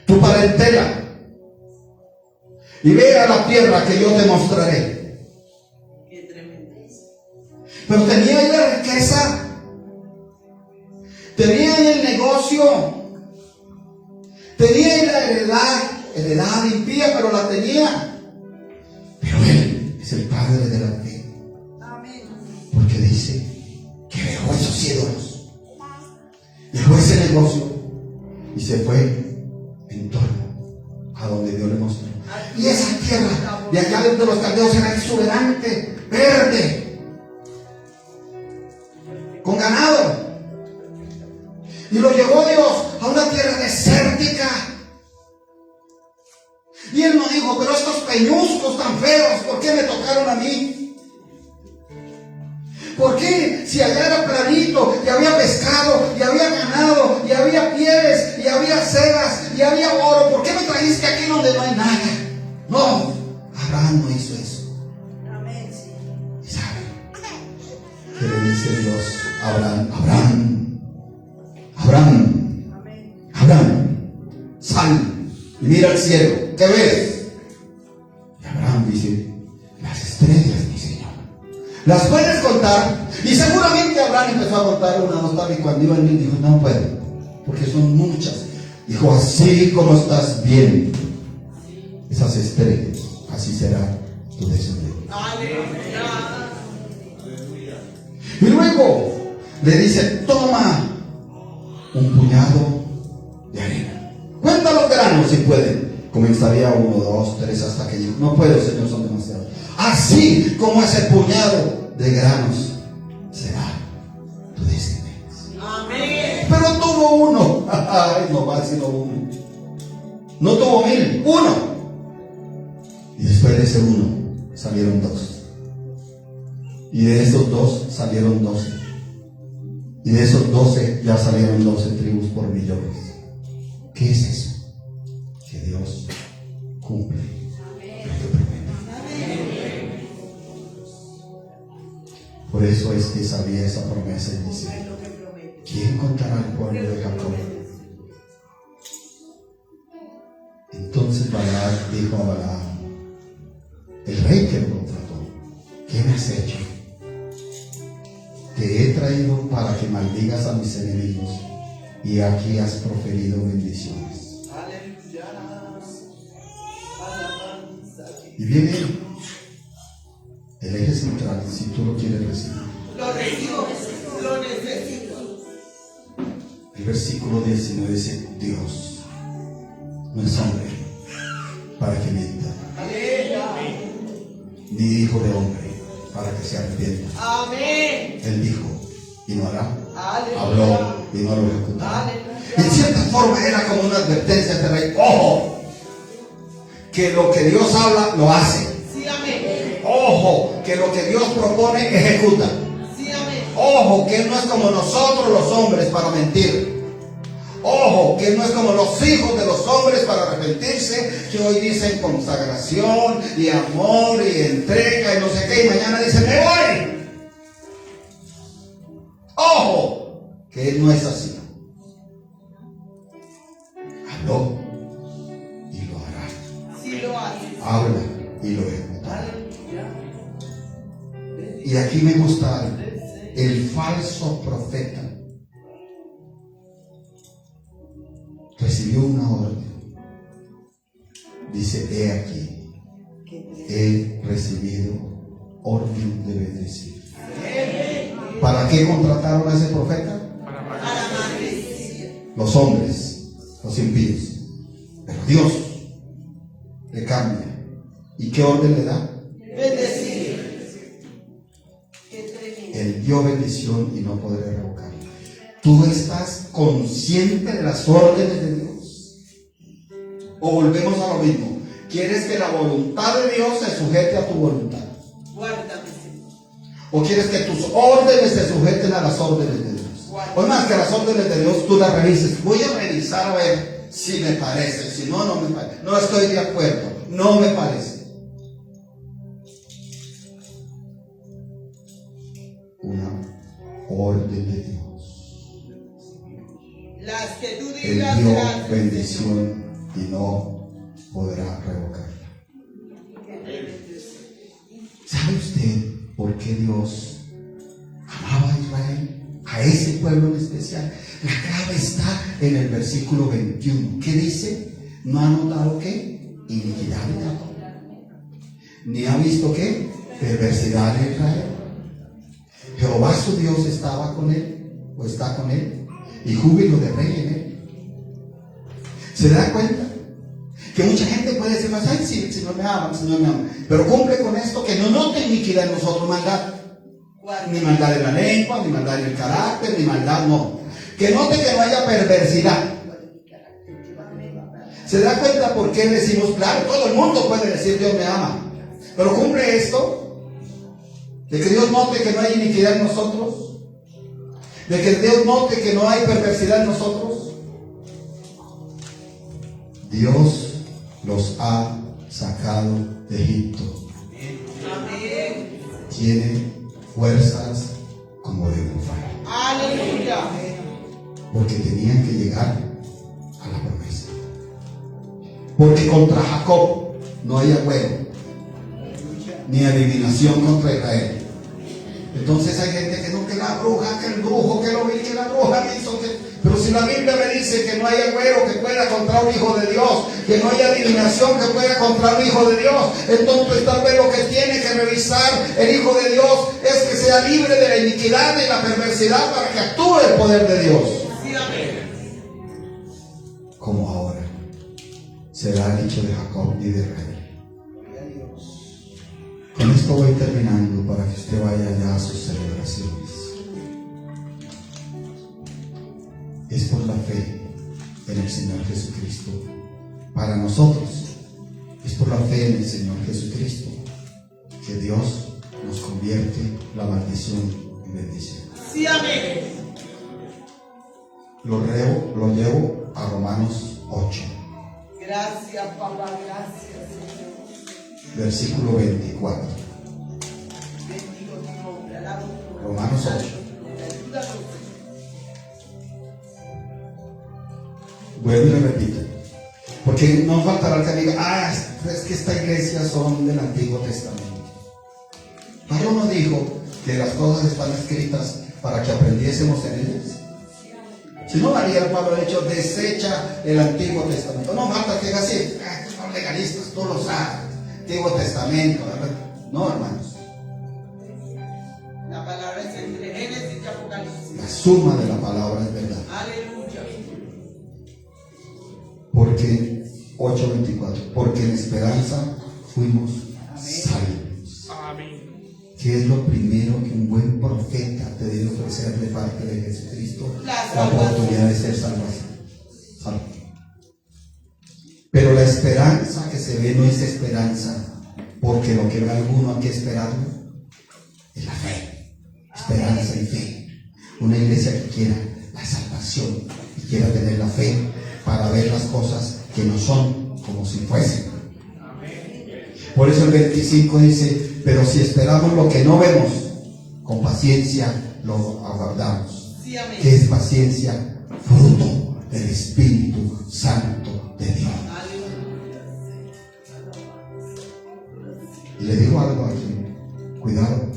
tu parentela, y ve a la tierra que yo te mostraré. Qué tremendo. Pero tenía ahí la riqueza, tenía ahí el negocio, tenía ahí la heredad impía, pero la tenía. Pero él es el padre de la fe, Amén. porque dice que dejó esos ídolos, dejó ese negocio y se fue en torno a donde Dios le mostró. Y esa tierra de allá de los caldeos era exuberante, verde, con ganado. Y lo llevó Dios a una tierra desértica. Y él no dijo, pero estos peñuscos tan feos, ¿por qué me tocaron a mí? ¿Por qué? Si allá era planito, y había pescado, y había ganado, y había pieles, y había sedas, y había oro, ¿por qué me trajiste aquí donde no hay nada? No, Abraham no hizo eso. Amén. Sí. ¿Y sabe qué le dice Dios a Abraham? Abraham, sal y mira al cielo, ¿qué ves? Y Abraham dice, las estrellas, mi Señor. ¿Las puedes contar? Y seguramente Abraham empezó a contar una, dos, tres, y cuando iba en mí dijo, no puedo, porque son muchas. Dijo, así como estás viendo esas estrellas, así será tu descendencia. Aleluya. Y luego le dice, toma un puñado de arena. Cuenta los granos si pueden. Comenzaría 1, 2, 3 hasta que llegue. No puedo, Señor, son demasiados. Así como ese puñado de granos será tu descendencia. Amén. Pero tuvo uno. Ay, no va sino uno. No tuvo 1000, uno. Y después de ese uno salieron 2. Y de esos 2 salieron 12. Y de esos 12 ya salieron 12 tribus por millones. ¿Qué es eso? Que Dios cumple lo que promete. Por eso es que sabía esa promesa y dice, ¿quién contará al pueblo de Jacob? Entonces Balac dijo a Balaam, el rey que lo contrató, ¿qué me has hecho? Te he traído para que maldigas a mis enemigos, y aquí has proferido bendiciones. Aleluya. Y viene el eje central, si tú lo quieres recibir. Lo recibo, lo necesito. El versículo 19 dice, Dios no es hombre para que mienta, ni hijo de hombre para que se arrepienta. Amén. Él dijo y no hará, Aleluya. habló y no lo ejecutará. Aleluya. En cierta forma era como una advertencia de rey. Ojo, que lo que Dios habla lo hace. Sí, amén. Ojo, que lo que Dios propone ejecuta. Sí, amén. Ojo, que no es como nosotros los hombres para mentir. Ojo, que no es como los hijos de los hombres para arrepentirse, que hoy dicen consagración y amor y entrega y no sé qué, y mañana dicen me voy. Ojo, que Él no es así. Habló y lo hará. Sí lo hace. Habla y lo ejecutará. Aleluya. Y aquí me gusta el falso profeta. Recibió una orden. Dice, he aquí, he recibido orden de bendecir. ¿Para qué contrataron a ese profeta? Para maldecir. Los hombres, los impíos. Pero Dios le cambia. ¿Y qué orden le da? Bendecir. Qué tremendo. Él dio bendición y no podré revocarla. ¿Tú estás consciente de las órdenes de Dios? ¿O volvemos a lo mismo? ¿Quieres que la voluntad de Dios se sujete a tu voluntad? Guárdame, Señor. ¿O quieres que tus órdenes se sujeten a las órdenes de Dios? O más que las órdenes de Dios tú las revises. Voy a revisar a ver si me parece. Si no, no me parece. No estoy de acuerdo. No me parece. orden de Dios. Las que tú Él digas dio serán bendición y no podrá revocarla. ¿Sabe usted por qué Dios amaba a Israel? A ese pueblo en especial. La clave está en el versículo 21. ¿Qué dice? No ha notado qué iniquidad de Jacob, ni ha visto qué perversidad de Israel. Jehová su Dios estaba con él, o está con él, y júbilo de rey en él. ¿Se da cuenta? Que mucha gente puede decir, ay, sí, el Señor me ama, el Señor me ama, pero cumple con esto, que no note iniquidad en nosotros, maldad. Ni maldad en la lengua, ni maldad en el carácter, ni maldad, no. Que note que no haya perversidad. ¿Se da cuenta por qué decimos, claro, todo el mundo puede decir Dios me ama, pero cumple esto? De que Dios note que no hay iniquidad en nosotros, de que Dios note que no hay perversidad en nosotros. Dios los ha sacado de Egipto. Amén. Tiene fuerzas como de búfalo, Aleluya. porque tenían que llegar a la promesa. Porque contra Jacob no hay agüero, ni adivinación contra Israel. Entonces hay gente que no, que la bruja, que el brujo, que lo vi, que la bruja me hizo, que... Pero si la Biblia me dice que no hay agüero que pueda contra un hijo de Dios, que no hay adivinación que pueda contra un hijo de Dios, entonces tal vez lo que tiene que revisar el hijo de Dios es que sea libre de la iniquidad y la perversidad para que actúe el poder de Dios. Sí, amén. Como ahora será dicho de Jacob y de Israel. Con esto voy terminando para que usted vaya ya a sus celebraciones. Es por la fe en el Señor Jesucristo. Para nosotros es por la fe en el Señor Jesucristo que Dios nos convierte la maldición en bendición. Sí, amén. Lo llevo a Romanos 8. Gracias, papá, gracias, Señor. Versículo 24. Bendigo tu nombre, alabo tu nombre. Romanos 8. Ayúdanos, Señor. Vuelvo y le repito, porque no faltará el que diga, es que esta iglesia son del Antiguo Testamento. Pablo no dijo que las cosas están escritas para que aprendiésemos en ellas. Si no, María, Pablo ha dicho, desecha el Antiguo Testamento. No falta que diga así, son legalistas, tú lo sabes, Antiguo Testamento, ¿verdad? No, hermanos. La palabra es entre Génesis y Apocalipsis. La suma de la palabra es verdad. Aleluya. Porque 8:24, porque en esperanza fuimos salvos. Amén. ¿Qué es lo primero que un buen profeta te debe ofrecer de parte de Jesucristo? La oportunidad de ser salvo. Pero la esperanza que se ve no es esperanza, porque lo que ve alguno hay que esperarlo es la fe, esperanza y fe. Una iglesia que quiera la salvación y quiera tener la fe para ver las cosas que no son como si fuesen. Por eso el 25 dice, pero si esperamos lo que no vemos, con paciencia lo aguardamos. Sí, amén. ¿Qué es paciencia? Fruto del Espíritu Santo de Dios. Y le digo algo aquí, cuidado,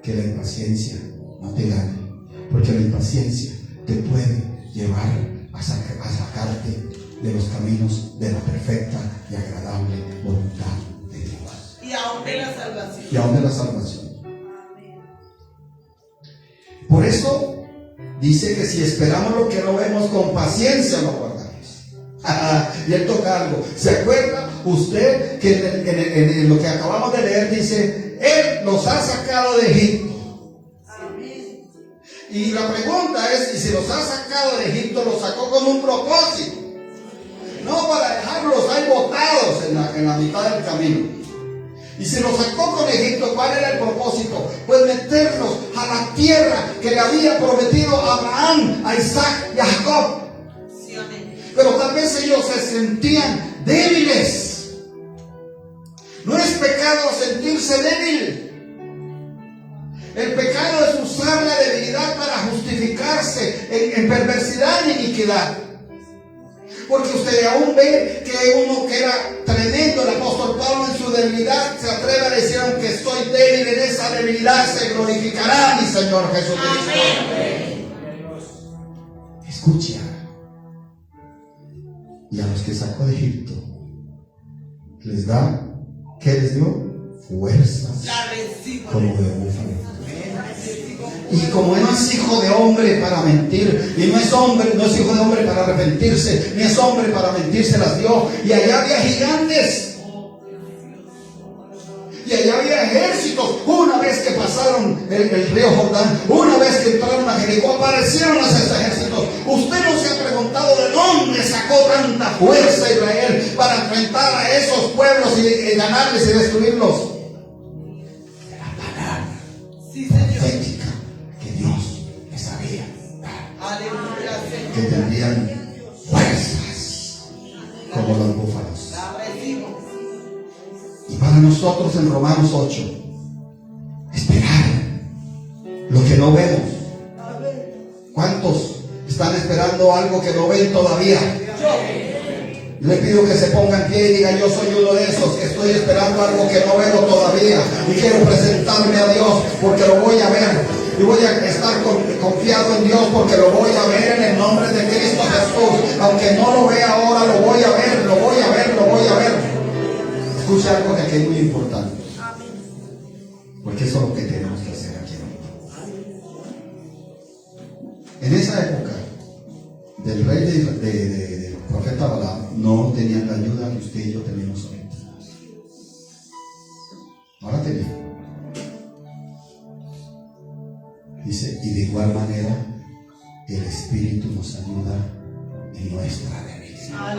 que la impaciencia no te gane, porque la impaciencia te puede llevar a sacarte de los caminos de la perfecta y agradable voluntad de Dios. Y aún de la salvación. Y aún de la salvación. Por eso dice que si esperamos lo que no vemos, con paciencia lo guardamos. Y él toca algo. ¿Se acuerda usted que en lo que acabamos de leer dice, Él los ha sacado de Egipto? Y la pregunta es, y si los ha sacado de Egipto, los sacó con un propósito, no para dejarlos ahí botados en la mitad del camino. Y si los sacó con Egipto, ¿cuál era el propósito? Pues meterlos a la tierra que le había prometido a Abraham, a Isaac y a Jacob. Sí, amén. Pero tal vez ellos se sentían débiles. No es pecado sentirse débil. El pecado es usar la debilidad para justificarse en perversidad y iniquidad. Porque usted aún ve que uno que era tremendo, el apóstol Pablo en su debilidad se atreve a decir: aunque estoy débil, en esa debilidad se glorificará mi Señor Jesucristo. Amén. Escucha. Y a los que sacó de Egipto les da, ¿qué les dio? Fuerzas como de búfalo. Y como no es hijo de hombre para mentir, y no es hijo de hombre para arrepentirse, ni es hombre para mentir, se las dio. Y allá había gigantes, y allá había ejércitos. Una vez que pasaron el río Jordán, una vez que entraron a Jericó, aparecieron esos ejércitos. Usted no se ha preguntado de dónde sacó tanta fuerza Israel para enfrentar a esos pueblos y ganarles y destruirlos. De la palabra profética que Dios les había dado, que tendrían fuerzas como los búfalos. Y para nosotros en Romanos 8, esperar lo que no vemos. ¿Cuántos están esperando algo que no ven todavía? Le pido que se pongan en pie y digan: yo soy uno de esos que estoy esperando algo que no veo todavía, y quiero presentarme a Dios porque lo voy a ver, y voy a estar confiado en Dios porque lo voy a ver en el nombre de Cristo Jesús. Aunque no lo vea ahora, lo voy a ver, lo voy a ver, lo voy a ver. Escucha algo que aquí es muy importante, porque eso es lo que tenemos que hacer aquí. En esa época del rey del profeta Balaam, no tenían la ayuda que usted y yo tenemos ahorita. Ahora tenían. Dice: y de igual manera el Espíritu nos ayuda en nuestra debilidad.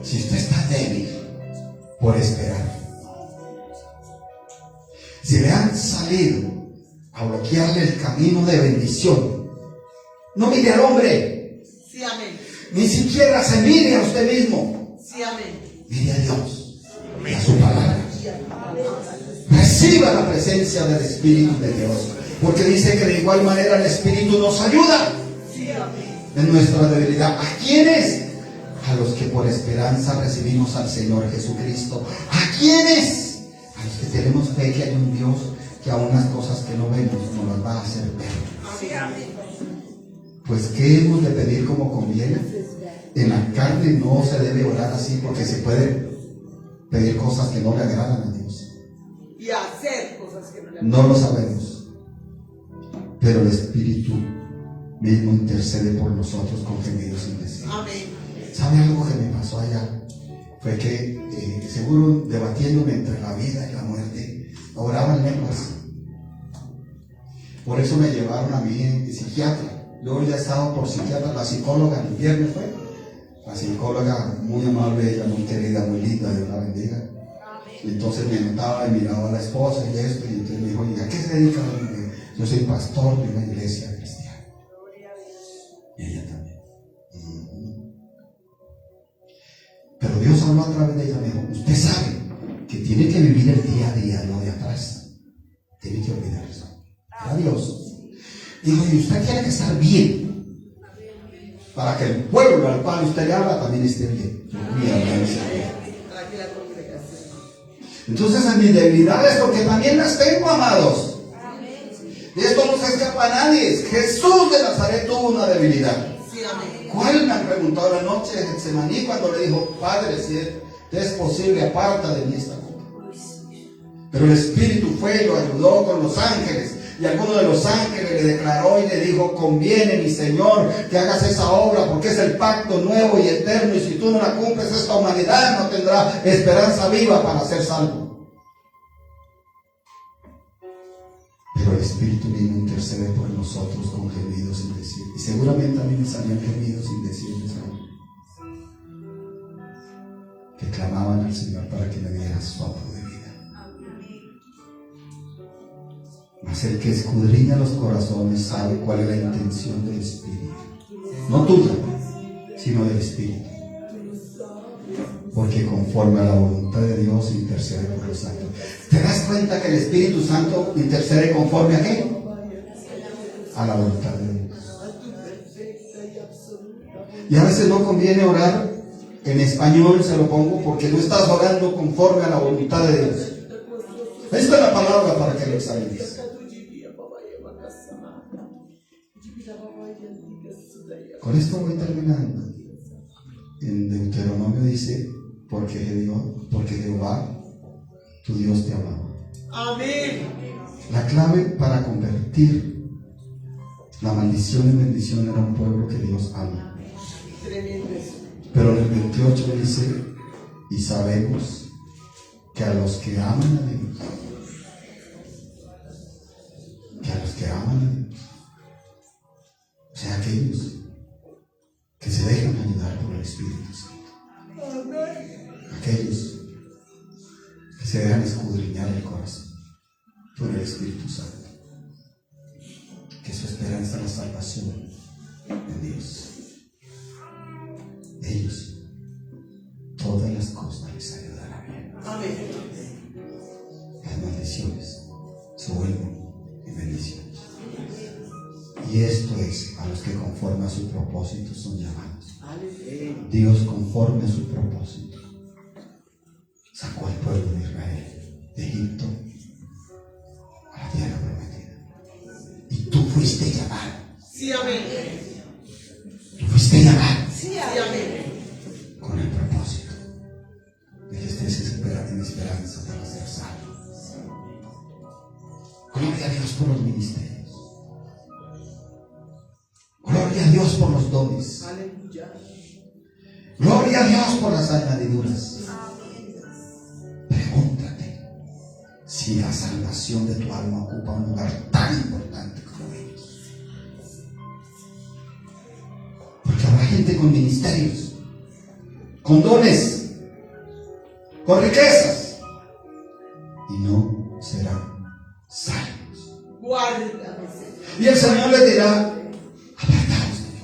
Si usted está débil por esperar, si le han salido a bloquearle el camino de bendición, no mire al hombre. Sí, amén. Ni siquiera se mire a usted mismo. Sí, amén. Mire a Dios y a su palabra. Reciba la presencia del Espíritu de Dios, porque dice que de igual manera el Espíritu nos ayuda en nuestra debilidad. ¿A quiénes? A los que por esperanza recibimos al Señor Jesucristo. ¿A quiénes? A los que tenemos fe que hay un Dios que aún las cosas que no vemos nos las va a hacer ver. Pues ¿qué hemos de pedir como conviene? En la carne no se debe orar así, porque se puede pedir cosas que no le agradan a Dios. Y hacer cosas que no le agradan. No lo sabemos. Pero el Espíritu mismo intercede por nosotros con gemidos sin decir. Amén. ¿Sabe algo que me pasó allá? Fue que seguro debatiéndome entre la vida y la muerte, oraba en lenguas. Por eso me llevaron a mí en psiquiatra. Yo ya estaba por psiquiatra. La psicóloga el viernes fue. La psicóloga muy amable, ella muy querida, muy linda, Dios la bendiga. Y entonces me notaba y miraba a la esposa y esto, y entonces me dijo: ¿y a qué se dedica? Yo soy pastor de una iglesia cristiana. Y ella también. Pero Dios habló a través de ella. Me dijo: usted sabe que tiene que vivir el día a día, no de atrás. Tiene que olvidar eso. A Dios. Dijo: y usted tiene que estar bien, para que el pueblo al cual usted le habla también esté bien. Entonces, en mis debilidades, porque también las tengo, amados. De esto no se escapa a nadie. Jesús de Nazaret tuvo una debilidad. ¿Cuál? Me han preguntado la noche de Getsemaní, cuando le dijo: Padre, si es posible, aparta de mí esta copa. Pero el Espíritu fue y lo ayudó con los ángeles. Y alguno de los ángeles le declaró y le dijo: conviene, mi Señor, que hagas esa obra, porque es el pacto nuevo y eterno, y si tú no la cumples, esta humanidad no tendrá esperanza viva para ser salvo. Pero el Espíritu mismo intercede por nosotros con gemidos sin decir. Y seguramente a mí me salían gemidos sin decirles que clamaban al Señor para que me diera soplo de vida. Mas el que escudriña los corazones sabe cuál es la intención del Espíritu. No tuya, sino del Espíritu. Porque conforme a la voluntad de Dios intercede por los santos. ¿Te das cuenta que el Espíritu Santo intercede conforme a qué? A la voluntad de Dios. Y a veces no conviene orar en español, se lo pongo, porque no estás orando conforme a la voluntad de Dios. Esta es la palabra para que lo examines. Con esto voy terminando. En Deuteronomio dice, porque Jehová, tu Dios te amaba. Amén. La clave para convertir la maldición en bendición era un pueblo que Dios ama. Tremendo. Pero en el 28 dice, y sabemos que a los que aman a Dios, o sea, aquellos que se dejan ayudar por el Espíritu Santo, aquellos que se dejan escudriñar el corazón por el Espíritu Santo, que su esperanza es la salvación en Dios, ellos, todas las cosas les ayudarán bien. Amén. Las maldiciones se vuelven en bendiciones. Y esto es a los que conforme a su propósito son llamados. Dios conforme a su propósito sacó al pueblo de Israel de Egipto a la tierra prometida. Y tú fuiste llamado. Sí, amén. Tú fuiste llamado. Sí, amén. Con el propósito de que estés en esperanza para ser salvo. Gloria a Dios por los ministerios. Gloria a Dios por los dones. Aleluya. Gloria a Dios por las añadiduras. Pregúntate si la salvación de tu alma ocupa un lugar tan importante como ellos. Porque habrá gente con ministerios, con dones, con riquezas, y no serán salvos. Guárdame. Y el Señor les dirá: apartaos de mí,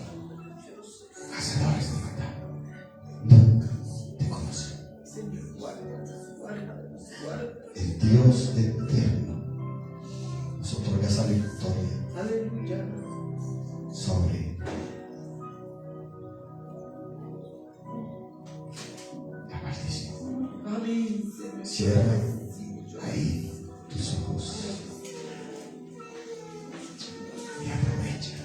hacedores de maldad, nunca te conocí. Señor, guárdame. El Dios eterno nos otorga esa victoria Aleluya. sobre la maldición. Amén, Señor. Cierra ahí tus ojos y aprovecha.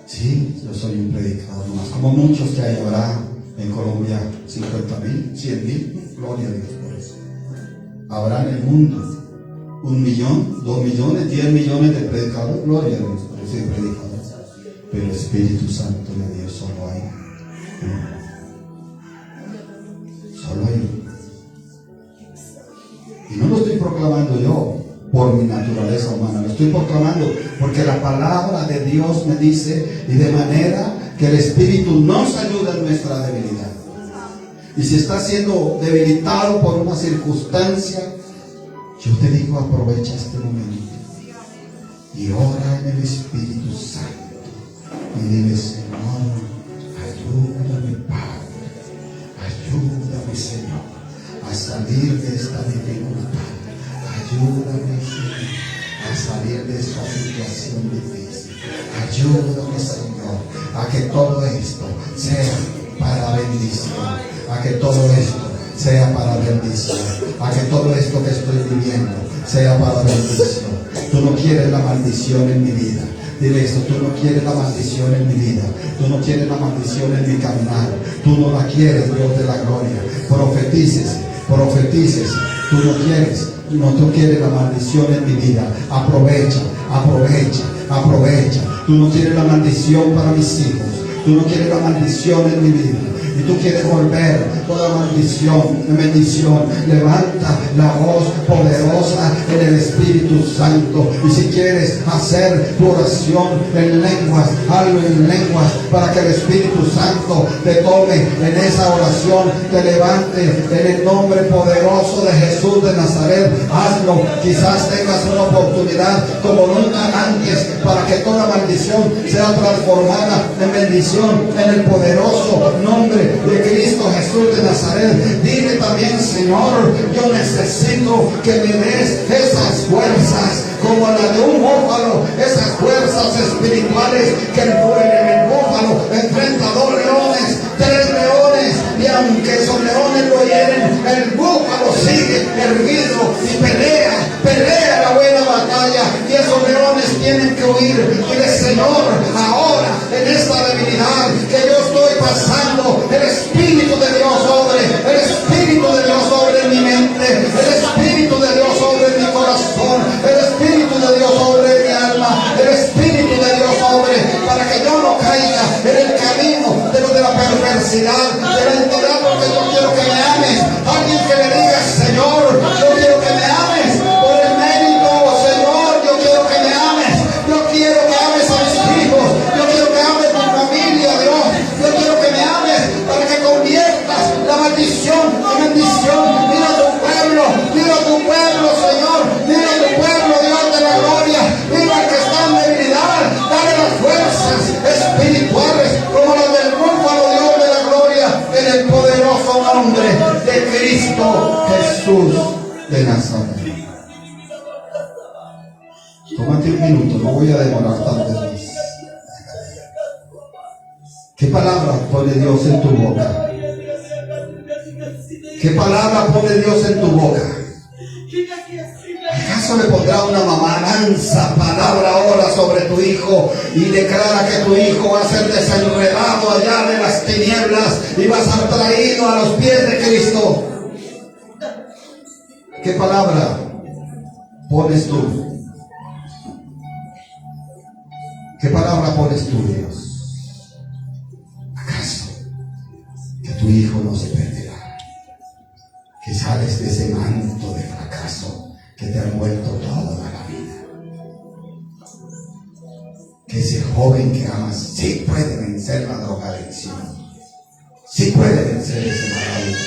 Sí, yo soy un predicador nomás, como muchos que hay ahora en Colombia, 50,000, 100,000, gloria a Dios por eso. Habrá en el mundo 1 millón, 2 millones, 10 millones de predicadores, gloria a Dios por ese predicador. Pero el Espíritu Santo de Dios solo hay uno. Solo hay uno. Y no lo estoy proclamando yo por mi naturaleza humana, lo estoy proclamando porque la palabra de Dios me dice, y de manera que el Espíritu nos ayuda en nuestra debilidad. Y si estás siendo debilitado por una circunstancia, yo te digo, aprovecha este momento y ora en el Espíritu Santo y dile: Señor, ayúdame, Padre, ayúdame, Señor, a salir de esta dificultad. Ayúdame, Señor, a salir de esta situación difícil. Ayúdame, Señor, a que todo esto sea para bendición, a que todo esto sea para bendición, a que todo esto que estoy viviendo sea para bendición. Tú no quieres la maldición en mi vida. Dile esto: tú no quieres la maldición en mi vida, tú no quieres la maldición en mi caminar, tú no la quieres, Dios de la gloria. Profetices, tú no quieres. No tú quieres la maldición en mi vida. Aprovecha. Tú no quieres la maldición para mis hijos. Tú no quieres la maldición en mi vida. y tú quieres volver toda maldición en bendición, levanta la voz poderosa en el Espíritu Santo. Y si quieres hacer tu oración en lenguas, hazlo en lenguas para que el Espíritu Santo te tome en esa oración, te levante en el nombre poderoso de Jesús de Nazaret. Hazlo. Quizás tengas una oportunidad como nunca antes para que toda maldición sea transformada en bendición en el poderoso nombre de Cristo Jesús de Nazaret. Dile también: Señor, yo necesito que me des esas fuerzas como la de un búfalo, esas fuerzas espirituales que el búfalo enfrenta a 2 leones, 3 leones, y aunque esos leones lo hieren, el búfalo sigue erguido y pelea la buena batalla, y esos leones tienen que huir. Dile: Señor, ahora en esta debilidad que yo estoy pasando, el Espíritu de Dios obre, el Espíritu de Dios obre en mi mente, el Espíritu de Dios obre en mi corazón, el Espíritu de Dios obre en mi alma, el Espíritu de Dios obre para que yo no caiga en el camino de la perversidad, de la entidad, porque yo quiero que me ames. Alguien que le diga: Señor, yo quiero que me ames por el mérito, Señor, yo quiero que me ames, yo quiero que ames a mis hijos, yo quiero que ames a mi familia, Dios, yo quiero que me ames para que conviertas la maldición en bendición. Mira a tu pueblo, Señor, mira a tu pueblo, Dios de la gloria, mira al que está en debilidad, dale las fuerzas espirituales como las del búfalo, Dios de la gloria, en el poderoso nombre de Cristo Jesús de Nazaret. Tómate un minuto, no voy a demorar tanto más. ¿Qué palabra pone Dios en tu boca? ¿Qué palabra pone Dios en tu boca? ¿Acaso le pondrá una mamá? Lanza palabra ahora sobre tu hijo y declara que tu hijo va a ser desenredado allá de las tinieblas y va a ser traído a los pies de Cristo. ¿Qué palabra pones tú? ¿Qué palabra pones tú, Dios? ¿Acaso que tu hijo no se perderá? Que sales de ese manto de fracaso que te ha envuelto toda la vida. Que ese joven que amas sí puede vencer la drogadicción, sí puede vencer ese mal hábito,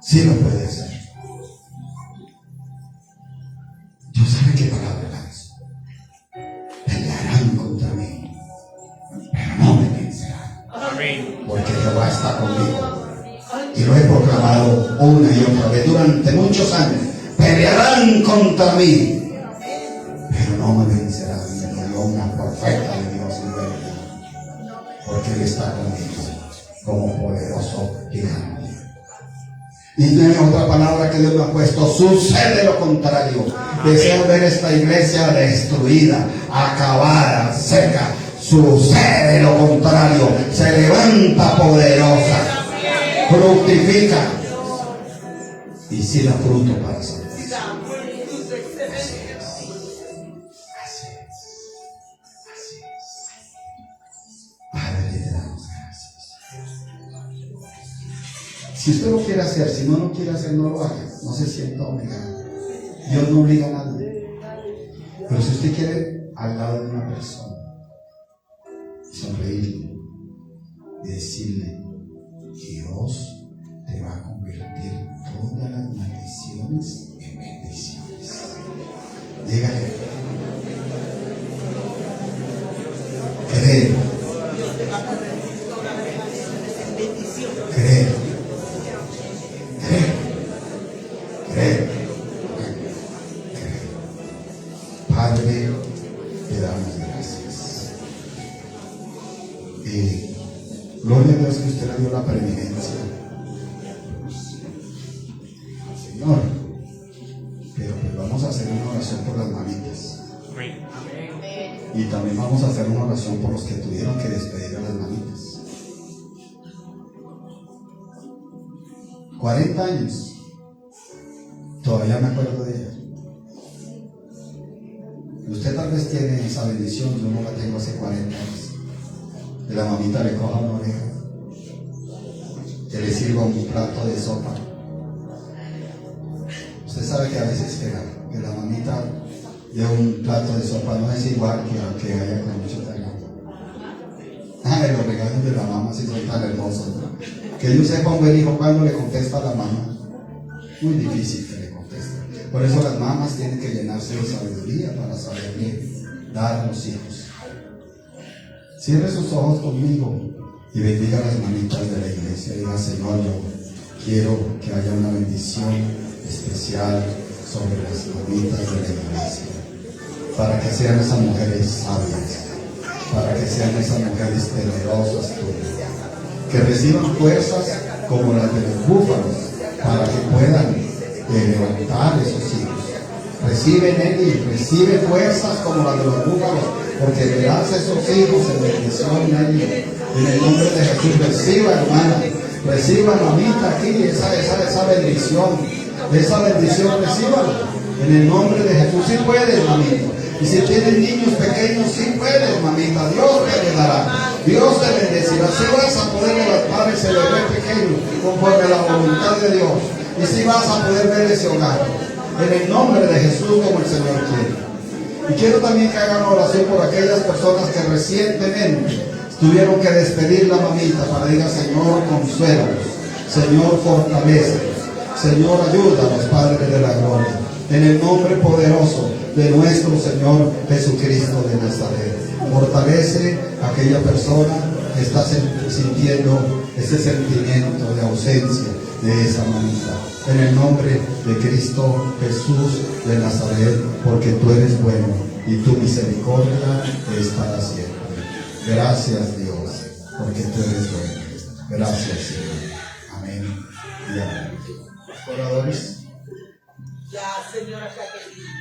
sí lo puede hacer. Dios sabe qué palabra lanzo. Pelearán contra mí, pero no me vencerán. Amén. Porque Jehová está conmigo. Y lo he proclamado una y otra vez durante muchos años. Pelearán contra mí, pero no me vencerán. Me dio una profeta de Dios en verdad, porque Él está conmigo como poderoso gigante. Y tiene otra palabra que Dios me ha puesto: sucede lo contrario. Deseo ver esta iglesia destruida, acabada, seca. Sucede lo contrario. Se levanta poderosa, fructifica y si da fruto para salvar. Así es. Padre, te damos gracias. Si usted lo quiere hacer, si no lo quiere hacer, no lo haga. No se sienta obligado. Dios no obliga a nadie. Pero si usted quiere al lado de una persona, sonreírle y decirle: Dios te va a convertir todas las maldiciones en bendiciones. Dígale: creo. Padre, te damos gracias. Gloria a Dios que usted le dio la preeminencia, Señor. Pero pues vamos a hacer una oración por las mamitas. Y también vamos a hacer una oración por los que tuvieron que despedir a las mamitas. 40 años. Todavía me acuerdo de ella. Usted tal vez tiene esa bendición, yo no la tengo hace 40 años. Que la mamita le coja una oreja se le sirva un plato de sopa. Usted sabe que a veces que la mamita de un plato de sopa no es igual que haya con mucho cariño. Los regalos de la mamá sí son tan hermosos, ¿no? Que yo sepa un buen hijo cuando le contesta a la mamá. Muy difícil que le conteste. Por eso las mamás tienen que llenarse de sabiduría para saber bien dar a los hijos. Cierre sus ojos conmigo y bendiga a las mamitas de la iglesia. Diga: Señor, yo quiero que haya una bendición especial sobre las mamitas de la iglesia, para que sean esas mujeres sabias, para que sean esas mujeres temerosas tuyas, que reciban fuerzas como las de los búfalos, para que puedan levantar esos hijos. Recibe, Nelly, recibe fuerzas como las de los búfalos, porque verás esos hijos en bendición, Nelly. En el nombre de Jesús, reciba, hermana, reciba, mamita, aquí esa bendición, recíbalo. En el nombre de Jesús, sí puedes, mamita. Y si tienes niños pequeños, sí puedes, mamita. Dios te ayudará, Dios te bendecirá. Si vas a poder levantar ese bebé pequeño conforme a la voluntad de Dios, y si vas a poder ver ese hogar, en el nombre de Jesús, como el Señor quiere. Y quiero también que hagan oración por aquellas personas que recientemente tuvieron que despedir la mamita, para diga: Señor, consuélalos, Señor, fortalécelos, Señor, ayúdanos, Padre de la gloria, en el nombre poderoso de nuestro Señor Jesucristo de Nazaret. Fortalece a aquella persona que está sintiendo ese sentimiento de ausencia de esa mamita, en el nombre de Cristo Jesús de Nazaret, porque tú eres bueno y tu misericordia es para siempre. Gracias, Dios, porque tú eres bueno. Gracias, Señor. Amén y amén. Oradores. La señora Jacqueline.